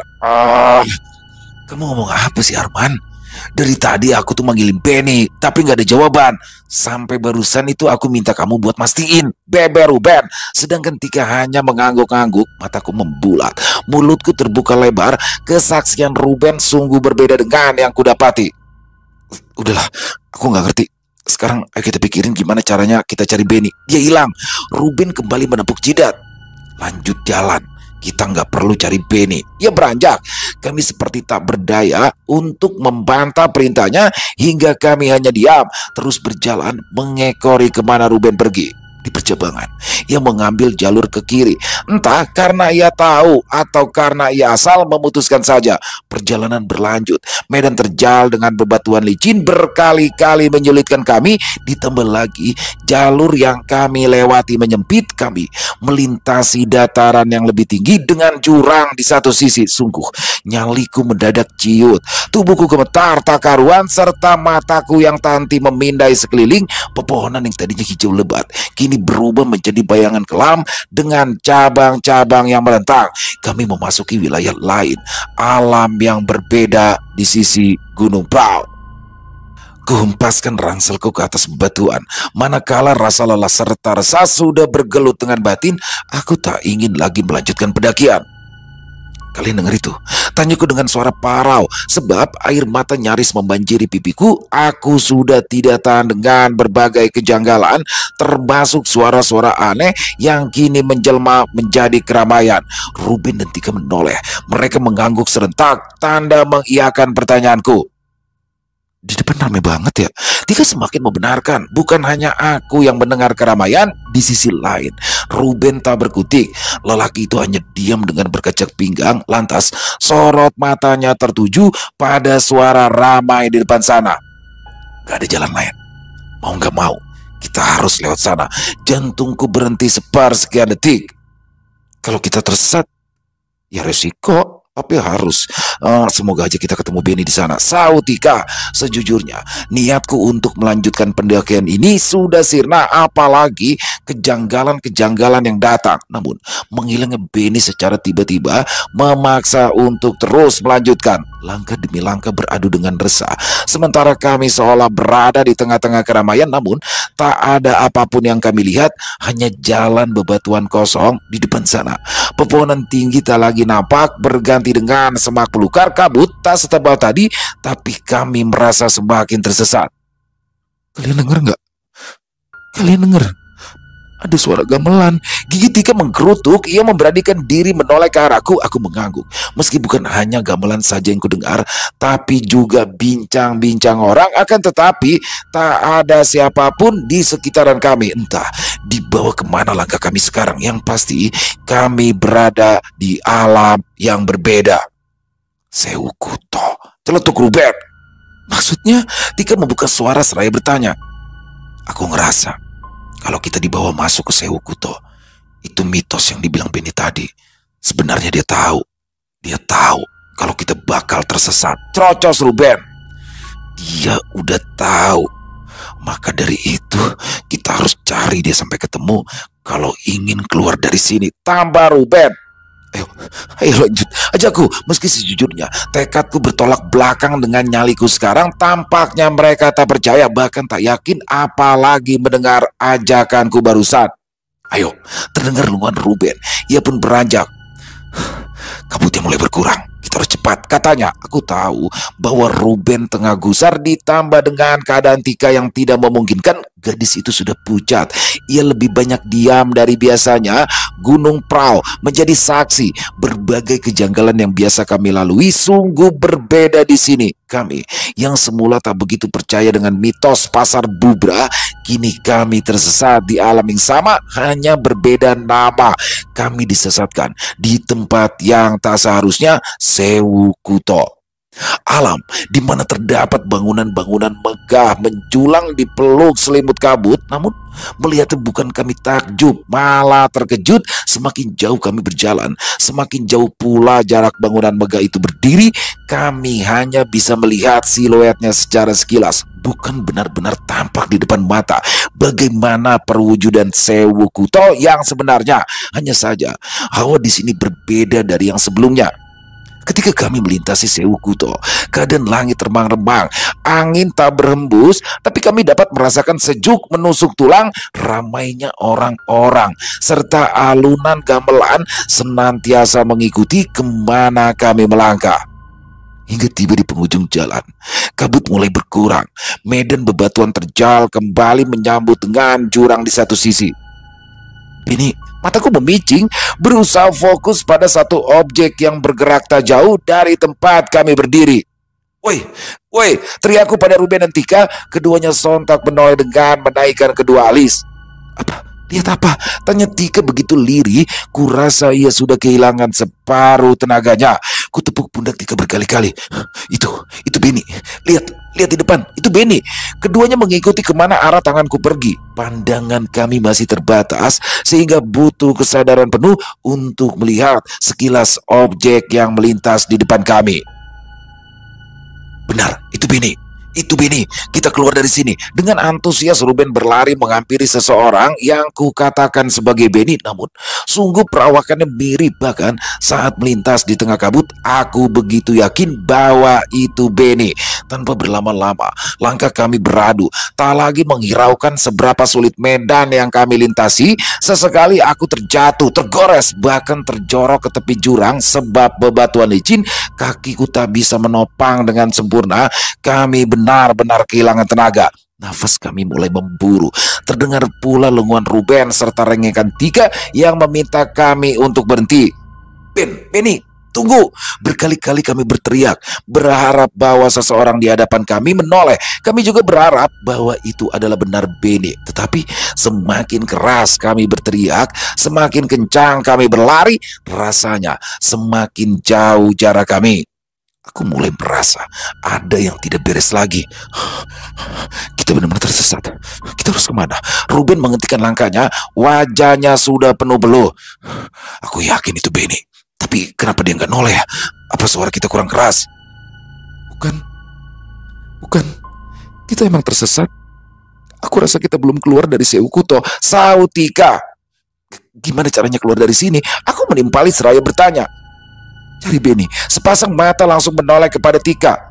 Kamu ngomong apa sih, Arman? Dari tadi aku tuh manggilin Benny, tapi gak ada jawaban. Sampai barusan itu aku minta kamu buat mastiin Bebe Ruben. Sedangkan Tika hanya mengangguk-angguk. Mataku membulat, mulutku terbuka lebar. Kesaksian Ruben sungguh berbeda dengan yang kudapati. Udahlah, aku gak ngerti. Sekarang ayo kita pikirin gimana caranya kita cari Benny. Dia hilang. Ruben kembali menepuk jidat. Lanjut jalan. Kita nggak perlu cari Benny. Ia beranjak. Kami seperti tak berdaya untuk membantah perintahnya, hingga kami hanya diam terus berjalan mengekori kemana Ruben pergi. Di percabangan, ia mengambil jalur ke kiri. Entah karena ia tahu atau karena ia asal memutuskan saja. Perjalanan berlanjut. Medan terjal dengan bebatuan licin berkali-kali menyulitkan kami. Ditambah lagi jalur yang kami lewati menyempit. Kami melintasi dataran yang lebih tinggi dengan jurang di satu sisi. Sungguh nyaliku mendadak ciut. Tubuhku gemetar tak karuan, serta mataku yang tanti memindai sekeliling. Pepohonan yang tadinya hijau lebat kini berubah menjadi bayangan kelam dengan cabang-cabang yang melentang. Kami memasuki wilayah lain, alam yang berbeda di sisi Gunung Prau. Kuhempaskan rangselku ke atas bebatuan. Manakala rasa lelah serta resah sudah bergelut dengan batin, aku tak ingin lagi melanjutkan pendakian. Kalian dengar itu? Tanyaku dengan suara parau, sebab air mata nyaris membanjiri pipiku. Aku sudah tidak tahan dengan berbagai kejanggalan, termasuk suara-suara aneh yang kini menjelma menjadi keramaian. Ruben dan Tika menoleh. Mereka mengangguk serentak, tanda mengiyakan pertanyaanku. Di depan ramai banget ya. Tika semakin membenarkan. Bukan hanya aku yang mendengar keramaian. Di sisi lain, Ruben tak berkutik. Lelaki itu hanya diam dengan berkecak pinggang. Lantas sorot matanya tertuju pada suara ramai di depan sana. Gak ada jalan lain. Mau gak mau, kita harus lewat sana. Jantungku berhenti sepersekian detik. Kalau kita tersesat, ya resiko. Tapi harus. Semoga aja kita ketemu Benny di sana. Saut Tika. Sejujurnya, niatku untuk melanjutkan pendakian ini sudah sirna, apalagi kejanggalan-kejanggalan yang datang. Namun, menghilangnya Benny secara tiba-tiba memaksa untuk terus melanjutkan. Langkah demi langkah beradu dengan resah. Sementara kami seolah berada di tengah-tengah keramaian, namun tak ada apapun yang kami lihat, hanya jalan bebatuan kosong di depan sana. Pepohonan tinggi tak lagi nampak, berganti dengan semak belukar. Kabut tak setebal tadi, tapi kami merasa semakin tersesat. Kalian dengar nggak? Kalian dengar? Ada suara gamelan. Gigi Tika menggerutuk. Ia memberanikan diri menoleh ke arahku. Aku mengangguk. Meski bukan hanya gamelan saja yang kudengar, tapi juga bincang-bincang orang. Akan tetapi tak ada siapapun di sekitaran kami. Entah dibawa kemana langkah kami sekarang. Yang pasti kami berada di alam yang berbeda. Sewu Kuto, celetuk Ruben. Maksudnya? Tika membuka suara seraya bertanya. Aku ngerasa kalau kita dibawa masuk ke Sewu Kuto, itu mitos yang dibilang Benny tadi. Sebenarnya dia tahu kalau kita bakal tersesat. Cerocos Ruben. Dia udah tahu. Maka dari itu kita harus cari dia sampai ketemu kalau ingin keluar dari sini. Tambah Ruben. Ayo lanjut, ajaku. Meski sejujurnya tekadku bertolak belakang dengan nyaliku sekarang, tampaknya mereka tak percaya, bahkan tak yakin, apalagi mendengar ajakanku barusan. Ayo, terdengar lungan Ruben. Ia pun beranjak. Kabutnya mulai berkurang. Kita harus cepat, katanya. Aku tahu bahwa Ruben tengah gusar, ditambah dengan keadaan Tika yang tidak memungkinkan. Gadis itu sudah pucat. Ia lebih banyak diam dari biasanya. Gunung Prau menjadi saksi. Berbagai kejanggalan yang biasa kami lalui sungguh berbeda di sini. Kami yang semula tak begitu percaya dengan mitos pasar Bubra, kini kami tersesat di alam yang sama, hanya berbeda nama. Kami disesatkan di tempat yang tak seharusnya, Sewu Kuto. Alam di mana terdapat bangunan-bangunan megah menjulang di peluk selimut kabut. Namun melihatnya bukan kami takjub, malah terkejut. Semakin jauh kami berjalan, semakin jauh pula jarak bangunan megah itu berdiri. Kami hanya bisa melihat siluetnya secara sekilas, bukan benar-benar tampak di depan mata. Bagaimana perwujudan Sewu Kuto yang sebenarnya? Hanya saja hawa di sini berbeda dari yang sebelumnya. Ketika kami melintasi Sewu Kuto, keadaan langit remang-remang, angin tak berhembus, tapi kami dapat merasakan sejuk menusuk tulang. Ramainya orang-orang serta alunan gamelan senantiasa mengikuti kemana kami melangkah. Hingga tiba di penghujung jalan, kabut mulai berkurang. Medan bebatuan terjal kembali menyambut dengan jurang di satu sisi. Ini mataku memicing, berusaha fokus pada satu objek yang bergerak tak jauh dari tempat kami berdiri. Woi, teriakku pada Ruben dan Tika. Keduanya sontak menoleh dengan menaikkan kedua alis. Apa? Lihat apa? Tanya Tika begitu lirih. Kurasa ia sudah kehilangan separuh tenaganya. Kutepuk pundak Tika berkali-kali. Itu Benny. Lihat di depan. Itu Benny. Keduanya mengikuti kemana arah tanganku pergi. Pandangan kami masih terbatas sehingga butuh kesadaran penuh untuk melihat sekilas objek yang melintas di depan kami. Benar, itu Benny. Kita keluar dari sini. Dengan antusias Ruben berlari menghampiri seseorang yang kukatakan sebagai Benny. Namun sungguh perawakannya mirip. Bahkan saat melintas di tengah kabut, aku begitu yakin bahwa itu Benny. Tanpa berlama-lama, langkah kami beradu. Tak lagi menghiraukan seberapa sulit medan yang kami lintasi. Sesekali aku terjatuh, tergores, bahkan terjorok ke tepi jurang. Sebab bebatuan licin, kakiku tak bisa menopang dengan sempurna. Kami benar-benar kehilangan tenaga. Nafas kami mulai memburu. Terdengar pula lenguan Ruben serta rengekan Tika yang meminta kami untuk berhenti. Benny, tunggu! Berkali-kali kami berteriak, berharap bahwa seseorang di hadapan kami menoleh. Kami juga berharap bahwa itu adalah benar Benny. Tetapi semakin keras kami berteriak, semakin kencang kami berlari, rasanya semakin jauh jarak kami. Aku mulai merasa ada yang tidak beres lagi. Kita benar-benar tersesat. Kita harus kemana? Ruben menghentikan langkahnya. Wajahnya sudah penuh beluh. Aku yakin itu Benny. Tapi kenapa dia nggak noleh? Apa suara kita kurang keras? Bukan. Kita emang tersesat. Aku rasa kita belum keluar dari Sewu Kuto. Saut Tika. Gimana caranya keluar dari sini? Aku menimpali seraya bertanya. Cari Benny. Sepasang mata langsung menoleh kepada Tika.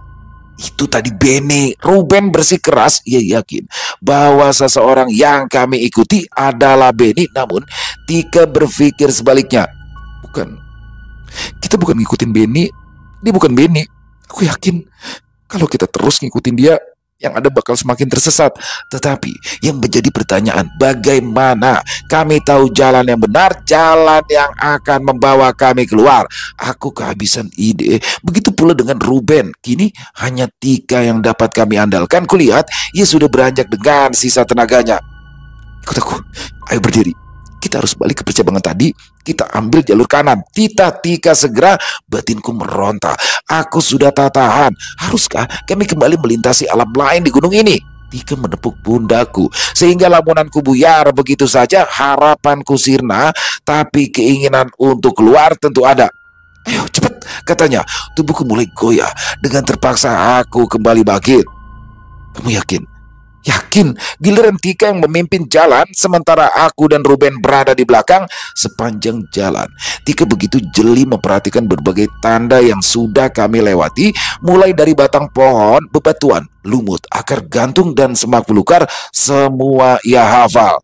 Itu tadi Benny. Ruben bersikeras. Ia yakin bahwa seseorang yang kami ikuti adalah Benny. Namun Tika berpikir sebaliknya. Kita bukan ngikutin Benny. Dia bukan Benny. Aku yakin kalau kita terus ngikutin dia, yang ada bakal semakin tersesat. Tetapi yang menjadi pertanyaan, bagaimana kami tahu jalan yang benar, jalan yang akan membawa kami keluar? Aku kehabisan ide. Begitu pula dengan Ruben. Kini hanya Tika yang dapat kami andalkan. Kulihat ia sudah beranjak dengan sisa tenaganya. Ikut aku, ayo berdiri. Kita harus balik ke percabangan tadi. Kita ambil jalur kanan. Tika segera. Batinku meronta. Aku sudah tak tahan. Haruskah kami kembali melintasi alam lain di gunung ini? Tika menepuk pundakku sehingga lamunanku buyar begitu saja. Harapanku sirna, tapi keinginan untuk keluar tentu ada. Ayo cepat, katanya. Tubuhku mulai goyah. Dengan terpaksa aku kembali bangkit. Kamu yakin? Yakin. Giliran Tika yang memimpin jalan, sementara aku dan Ruben berada di belakang. Sepanjang jalan, Tika begitu jeli memperhatikan berbagai tanda yang sudah kami lewati, mulai dari batang pohon, bebatuan, lumut, akar gantung, dan semak belukar. Semua ia hafal.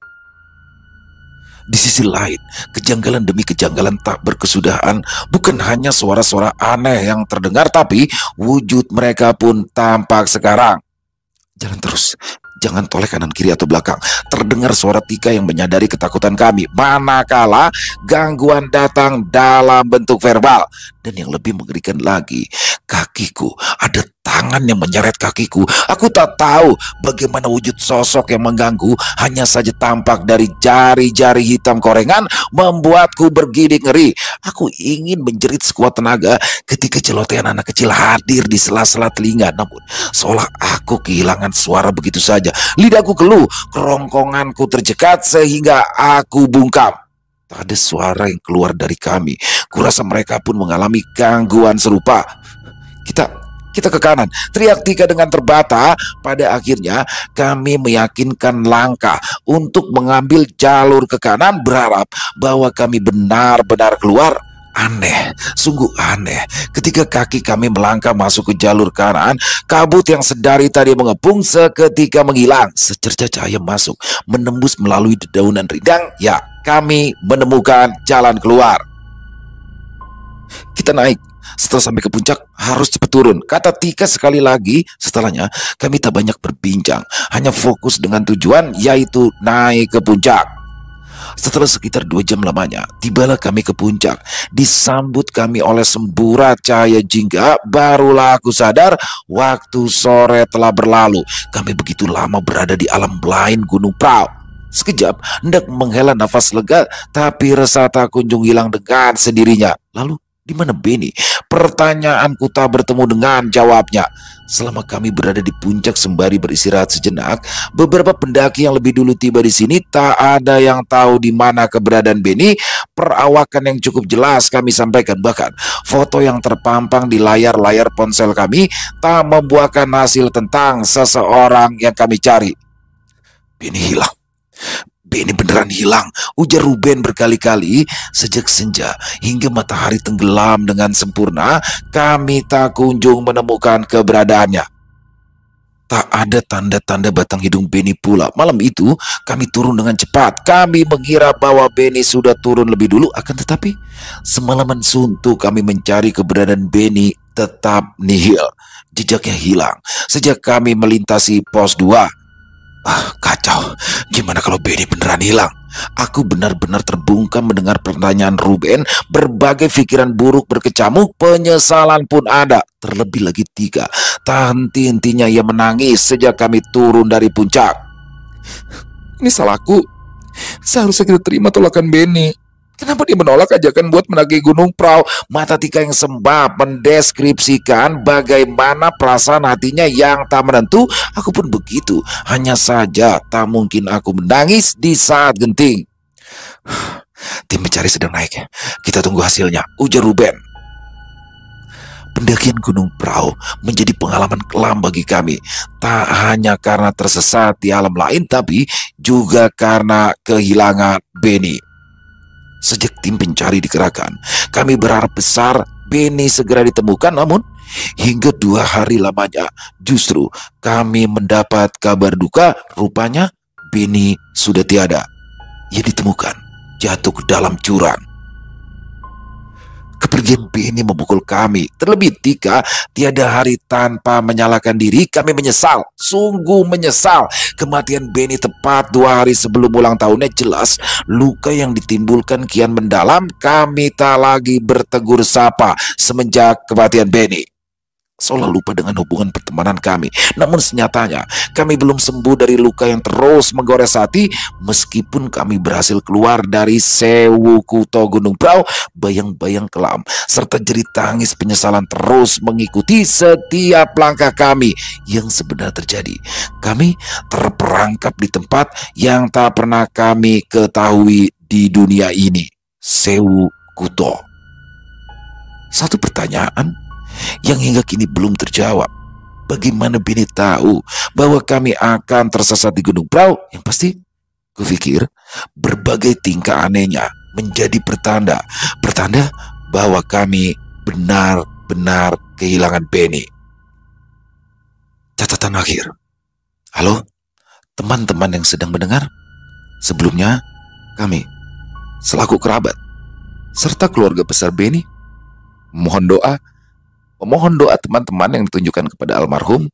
Di sisi lain, kejanggalan demi kejanggalan tak berkesudahan. Bukan hanya suara-suara aneh yang terdengar, tapi wujud mereka pun tampak sekarang. Jalan terus, jangan toleh kanan kiri atau belakang. Terdengar suara Tika yang menyadari ketakutan kami, manakala gangguan datang dalam bentuk verbal. Dan yang lebih mengerikan lagi, kakiku, ada tangan yang menyeret kakiku. Aku tak tahu bagaimana wujud sosok yang mengganggu. Hanya saja tampak dari jari-jari hitam korengan membuatku bergidik ngeri. Aku ingin menjerit sekuat tenaga ketika celotehan anak kecil hadir di sela-sela telinga. Namun seolah aku kehilangan suara begitu saja. Lidahku keluh, kerongkonganku terjekat sehingga aku bungkam. Tak ada suara yang keluar dari kami. Kurasa mereka pun mengalami gangguan serupa. Kita ke kanan, teriak Tika dengan terbata. Pada akhirnya kami meyakinkan langkah untuk mengambil jalur ke kanan, berharap bahwa kami benar-benar keluar. Aneh, sungguh aneh. Ketika kaki kami melangkah masuk ke jalur kanan, kabut yang sedari tadi mengepung seketika menghilang. Secerca cahaya masuk, menembus melalui dedaunan rindang. Ya, kami menemukan jalan keluar. Kita naik. Setelah sampai ke puncak, harus cepat turun, kata Tika sekali lagi. Setelahnya, kami tak banyak berbincang, hanya fokus dengan tujuan, yaitu naik ke puncak. Setelah sekitar 2 jam lamanya, tibalah kami ke puncak. Disambut kami oleh semburat cahaya jingga. Barulah aku sadar waktu sore telah berlalu. Kami begitu lama berada di alam lain Gunung Prau. Sekejap hendak menghela nafas lega, tapi resah tak kunjung hilang dengan sendirinya. Lalu di mana Benny? Pertanyaanku tak bertemu dengan jawabnya. Selama kami berada di puncak sembari beristirahat sejenak, beberapa pendaki yang lebih dulu tiba di sini tak ada yang tahu di mana keberadaan Benny. Perawakan yang cukup jelas kami sampaikan, bahkan foto yang terpampang di layar-layar ponsel kami tak membuahkan hasil tentang seseorang yang kami cari. Benny hilang. Benny beneran hilang, ujar Ruben berkali-kali. Sejak senja hingga matahari tenggelam dengan sempurna, kami tak kunjung menemukan keberadaannya. Tak ada tanda-tanda batang hidung Benny pula. Malam itu kami turun dengan cepat. Kami mengira bahwa Benny sudah turun lebih dulu, akan tetapi semalaman suntuk kami mencari keberadaan Benny tetap nihil. Jejaknya hilang sejak kami melintasi pos 2. Kacau. Gimana kalau Benny beneran hilang? Aku benar-benar terbungkam mendengar pertanyaan Ruben. Berbagai pikiran buruk berkecamuk, penyesalan pun ada. Terlebih lagi Tika. Tak henti-hentinya ia menangis sejak kami turun dari puncak. Ini salahku. Seharusnya kita terima tolakan Benny. Kenapa dia menolak ajakan buat mendaki Gunung Prau? Mata Tika yang sembab mendeskripsikan bagaimana perasaan hatinya yang tak menentu. Aku pun begitu. Hanya saja tak mungkin aku menangis di saat genting. Tim pencari sedang naik. Kita tunggu hasilnya, ujar Ruben. Pendakian Gunung Prau menjadi pengalaman kelam bagi kami. Tak hanya karena tersesat di alam lain, tapi juga karena kehilangan Benny. Sejak tim pencari dikerahkan, kami berharap besar Benny segera ditemukan. Namun hingga 2 hari lamanya justru kami mendapat kabar duka. Rupanya Benny sudah tiada. Ia ditemukan jatuh ke dalam jurang. Kepergian Kepergian Benny memukul kami. Terlebih Tika, tiada hari tanpa menyalahkan diri. Kami menyesal, sungguh menyesal. Kematian Benny tepat 2 hari sebelum ulang tahunnya, jelas luka yang ditimbulkan kian mendalam. Kami tak lagi bertegur sapa semenjak kematian Benny. Seolah lupa dengan hubungan pertemanan kami. Namun senyatanya kami belum sembuh dari luka yang terus menggores hati. Meskipun kami berhasil keluar dari Sewu Kuto Gunung Prau, bayang-bayang kelam serta jerit tangis penyesalan terus mengikuti setiap langkah kami. Yang sebenarnya terjadi, kami terperangkap di tempat yang tak pernah kami ketahui di dunia ini, Sewu Kuto. Satu pertanyaan yang hingga kini belum terjawab. Bagaimana Benny tahu bahwa kami akan tersesat di Gunung Prau? Yang pasti, kupikir berbagai tingkah anehnya menjadi pertanda bahwa kami benar-benar kehilangan Benny. Catatan akhir. Halo, teman-teman yang sedang mendengar. Sebelumnya, kami selaku kerabat serta keluarga besar Benny memohon doa teman-teman yang ditunjukkan kepada almarhum.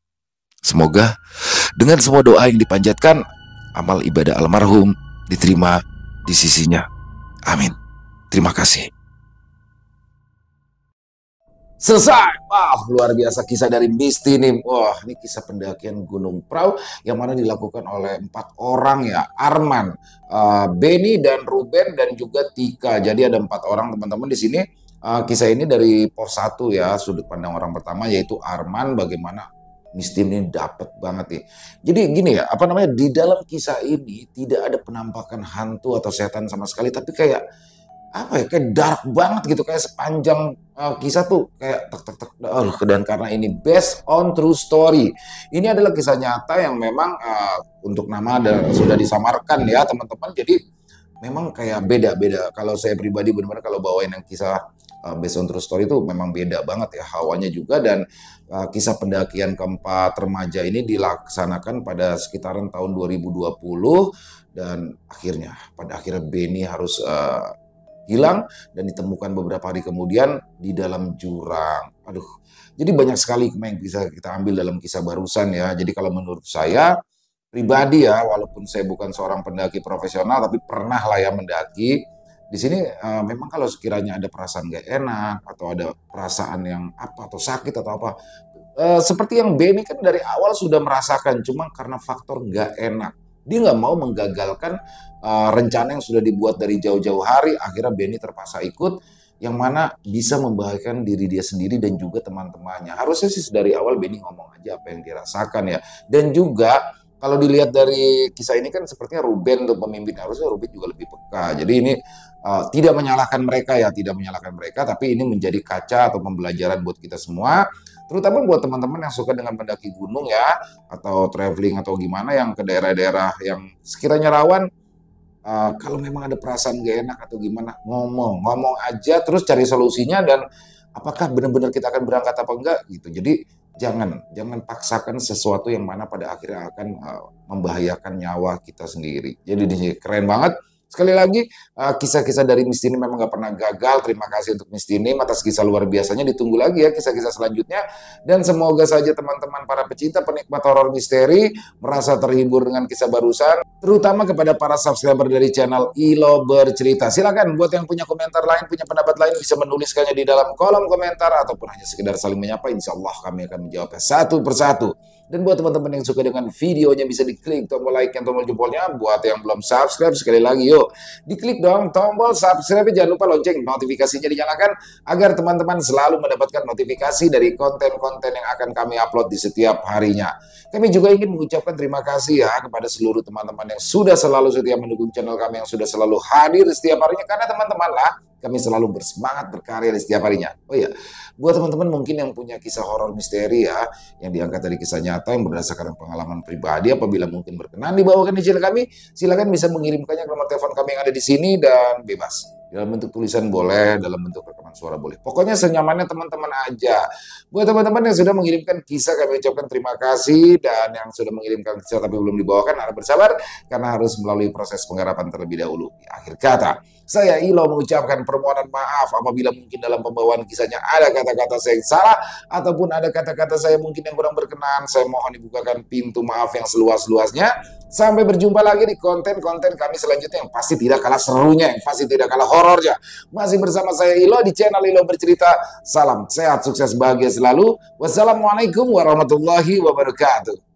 Semoga dengan semua doa yang dipanjatkan, amal ibadah almarhum diterima di sisinya. Amin. Terima kasih. Selesai. Wah, luar biasa kisah dari Misty nih. Wah, ini kisah pendakian Gunung Prau yang mana dilakukan oleh 4 orang ya. Arman, Benny dan Ruben dan juga Tika. Jadi ada 4 orang teman-teman di sini. Kisah ini dari pos 1 ya, sudut pandang orang pertama yaitu Arman, bagaimana Misty ini dapet banget nih. Jadi gini ya, apa namanya, di dalam kisah ini tidak ada penampakan hantu atau setan sama sekali, tapi kayak apa ya, kayak dark banget gitu, kayak sepanjang kisah tuh kayak tek. Dan karena ini based on true story, ini adalah kisah nyata yang memang untuk nama sudah disamarkan ya teman-teman. Jadi memang kayak beda-beda. Kalau saya pribadi benar-benar kalau bawain yang kisah based on true story itu memang beda banget ya hawanya juga. Dan kisah pendakian keempat remaja ini dilaksanakan pada sekitaran tahun 2020 dan pada akhirnya Benny harus hilang dan ditemukan beberapa hari kemudian di dalam jurang. Aduh, jadi banyak sekali yang bisa kita ambil dalam kisah barusan ya. Jadi kalau menurut saya pribadi ya, walaupun saya bukan seorang pendaki profesional, tapi pernah lah ya mendaki. Di sini memang kalau sekiranya ada perasaan gak enak atau ada perasaan yang apa atau sakit atau apa, seperti yang Benny kan dari awal sudah merasakan, cuma karena faktor gak enak, dia nggak mau menggagalkan rencana yang sudah dibuat dari jauh-jauh hari. Akhirnya Benny terpaksa ikut, yang mana bisa membahayakan diri dia sendiri dan juga teman-temannya. Harusnya sih dari awal Benny ngomong aja apa yang dirasakan ya. Dan juga kalau dilihat dari kisah ini kan sepertinya Ruben untuk pemimpin, harusnya Ruben juga lebih peka. Jadi ini tidak menyalahkan mereka ya, tapi ini menjadi kaca atau pembelajaran buat kita semua, terutama buat teman-teman yang suka dengan mendaki gunung ya, atau traveling atau gimana yang ke daerah-daerah yang sekiranya rawan. Kalau memang ada perasaan gak enak atau gimana, ngomong aja, terus cari solusinya, dan apakah benar-benar kita akan berangkat apa enggak gitu. Jadi jangan paksakan sesuatu yang mana pada akhirnya akan membahayakan nyawa kita sendiri. Jadi ini keren banget. Sekali lagi, kisah-kisah dari Misty ini memang gak pernah gagal. Terima kasih untuk Misty ini atas kisah luar biasanya. Ditunggu lagi ya kisah-kisah selanjutnya. Dan semoga saja teman-teman para pecinta penikmat horor misteri merasa terhibur dengan kisah barusan. Terutama kepada para subscriber dari channel Ilo Bercerita. Silakan buat yang punya komentar lain, punya pendapat lain, bisa menuliskannya di dalam kolom komentar. Ataupun hanya sekedar saling menyapa. Insya Allah kami akan menjawabnya satu persatu. Dan buat teman-teman yang suka dengan videonya, bisa diklik tombol like dan tombol jempolnya. Buat yang belum subscribe, sekali lagi yuk, diklik dong tombol subscribe. Jangan lupa lonceng notifikasinya dinyalakan, agar teman-teman selalu mendapatkan notifikasi dari konten-konten yang akan kami upload di setiap harinya. Kami juga ingin mengucapkan terima kasih ya kepada seluruh teman-teman yang sudah selalu setia mendukung channel kami, yang sudah selalu hadir setiap harinya. Karena teman-teman lah, kami selalu bersemangat berkarya di setiap harinya. Oh iya, buat teman-teman mungkin yang punya kisah horor misteri ya, yang diangkat dari kisah nyata yang berdasarkan pengalaman pribadi, apabila mungkin berkenan dibawakan di channel kami, silakan bisa mengirimkannya ke nomor telepon kami yang ada di sini, dan bebas. Dalam bentuk tulisan boleh, dalam bentuk rekaman rekaman suara boleh. Pokoknya senyamannya teman-teman aja. Buat teman-teman yang sudah mengirimkan kisah, kami ucapkan terima kasih. Dan yang sudah mengirimkan kisah tapi belum dibawakan, harap bersabar karena harus melalui proses penggarapan terlebih dahulu. Di akhir kata, saya Ilo mengucapkan permohonan maaf apabila mungkin dalam pembawaan kisahnya ada kata-kata saya yang salah ataupun ada kata-kata saya mungkin yang kurang berkenan. Saya mohon dibukakan pintu maaf yang seluas-luasnya. Sampai berjumpa lagi di konten-konten kami selanjutnya yang pasti tidak kalah serunya, yang pasti tidak kalah horornya. Masih bersama saya Ilo di channel Ilo Bercerita. Salam sehat, sukses, bahagia selalu. Wassalamualaikum warahmatullahi wabarakatuh.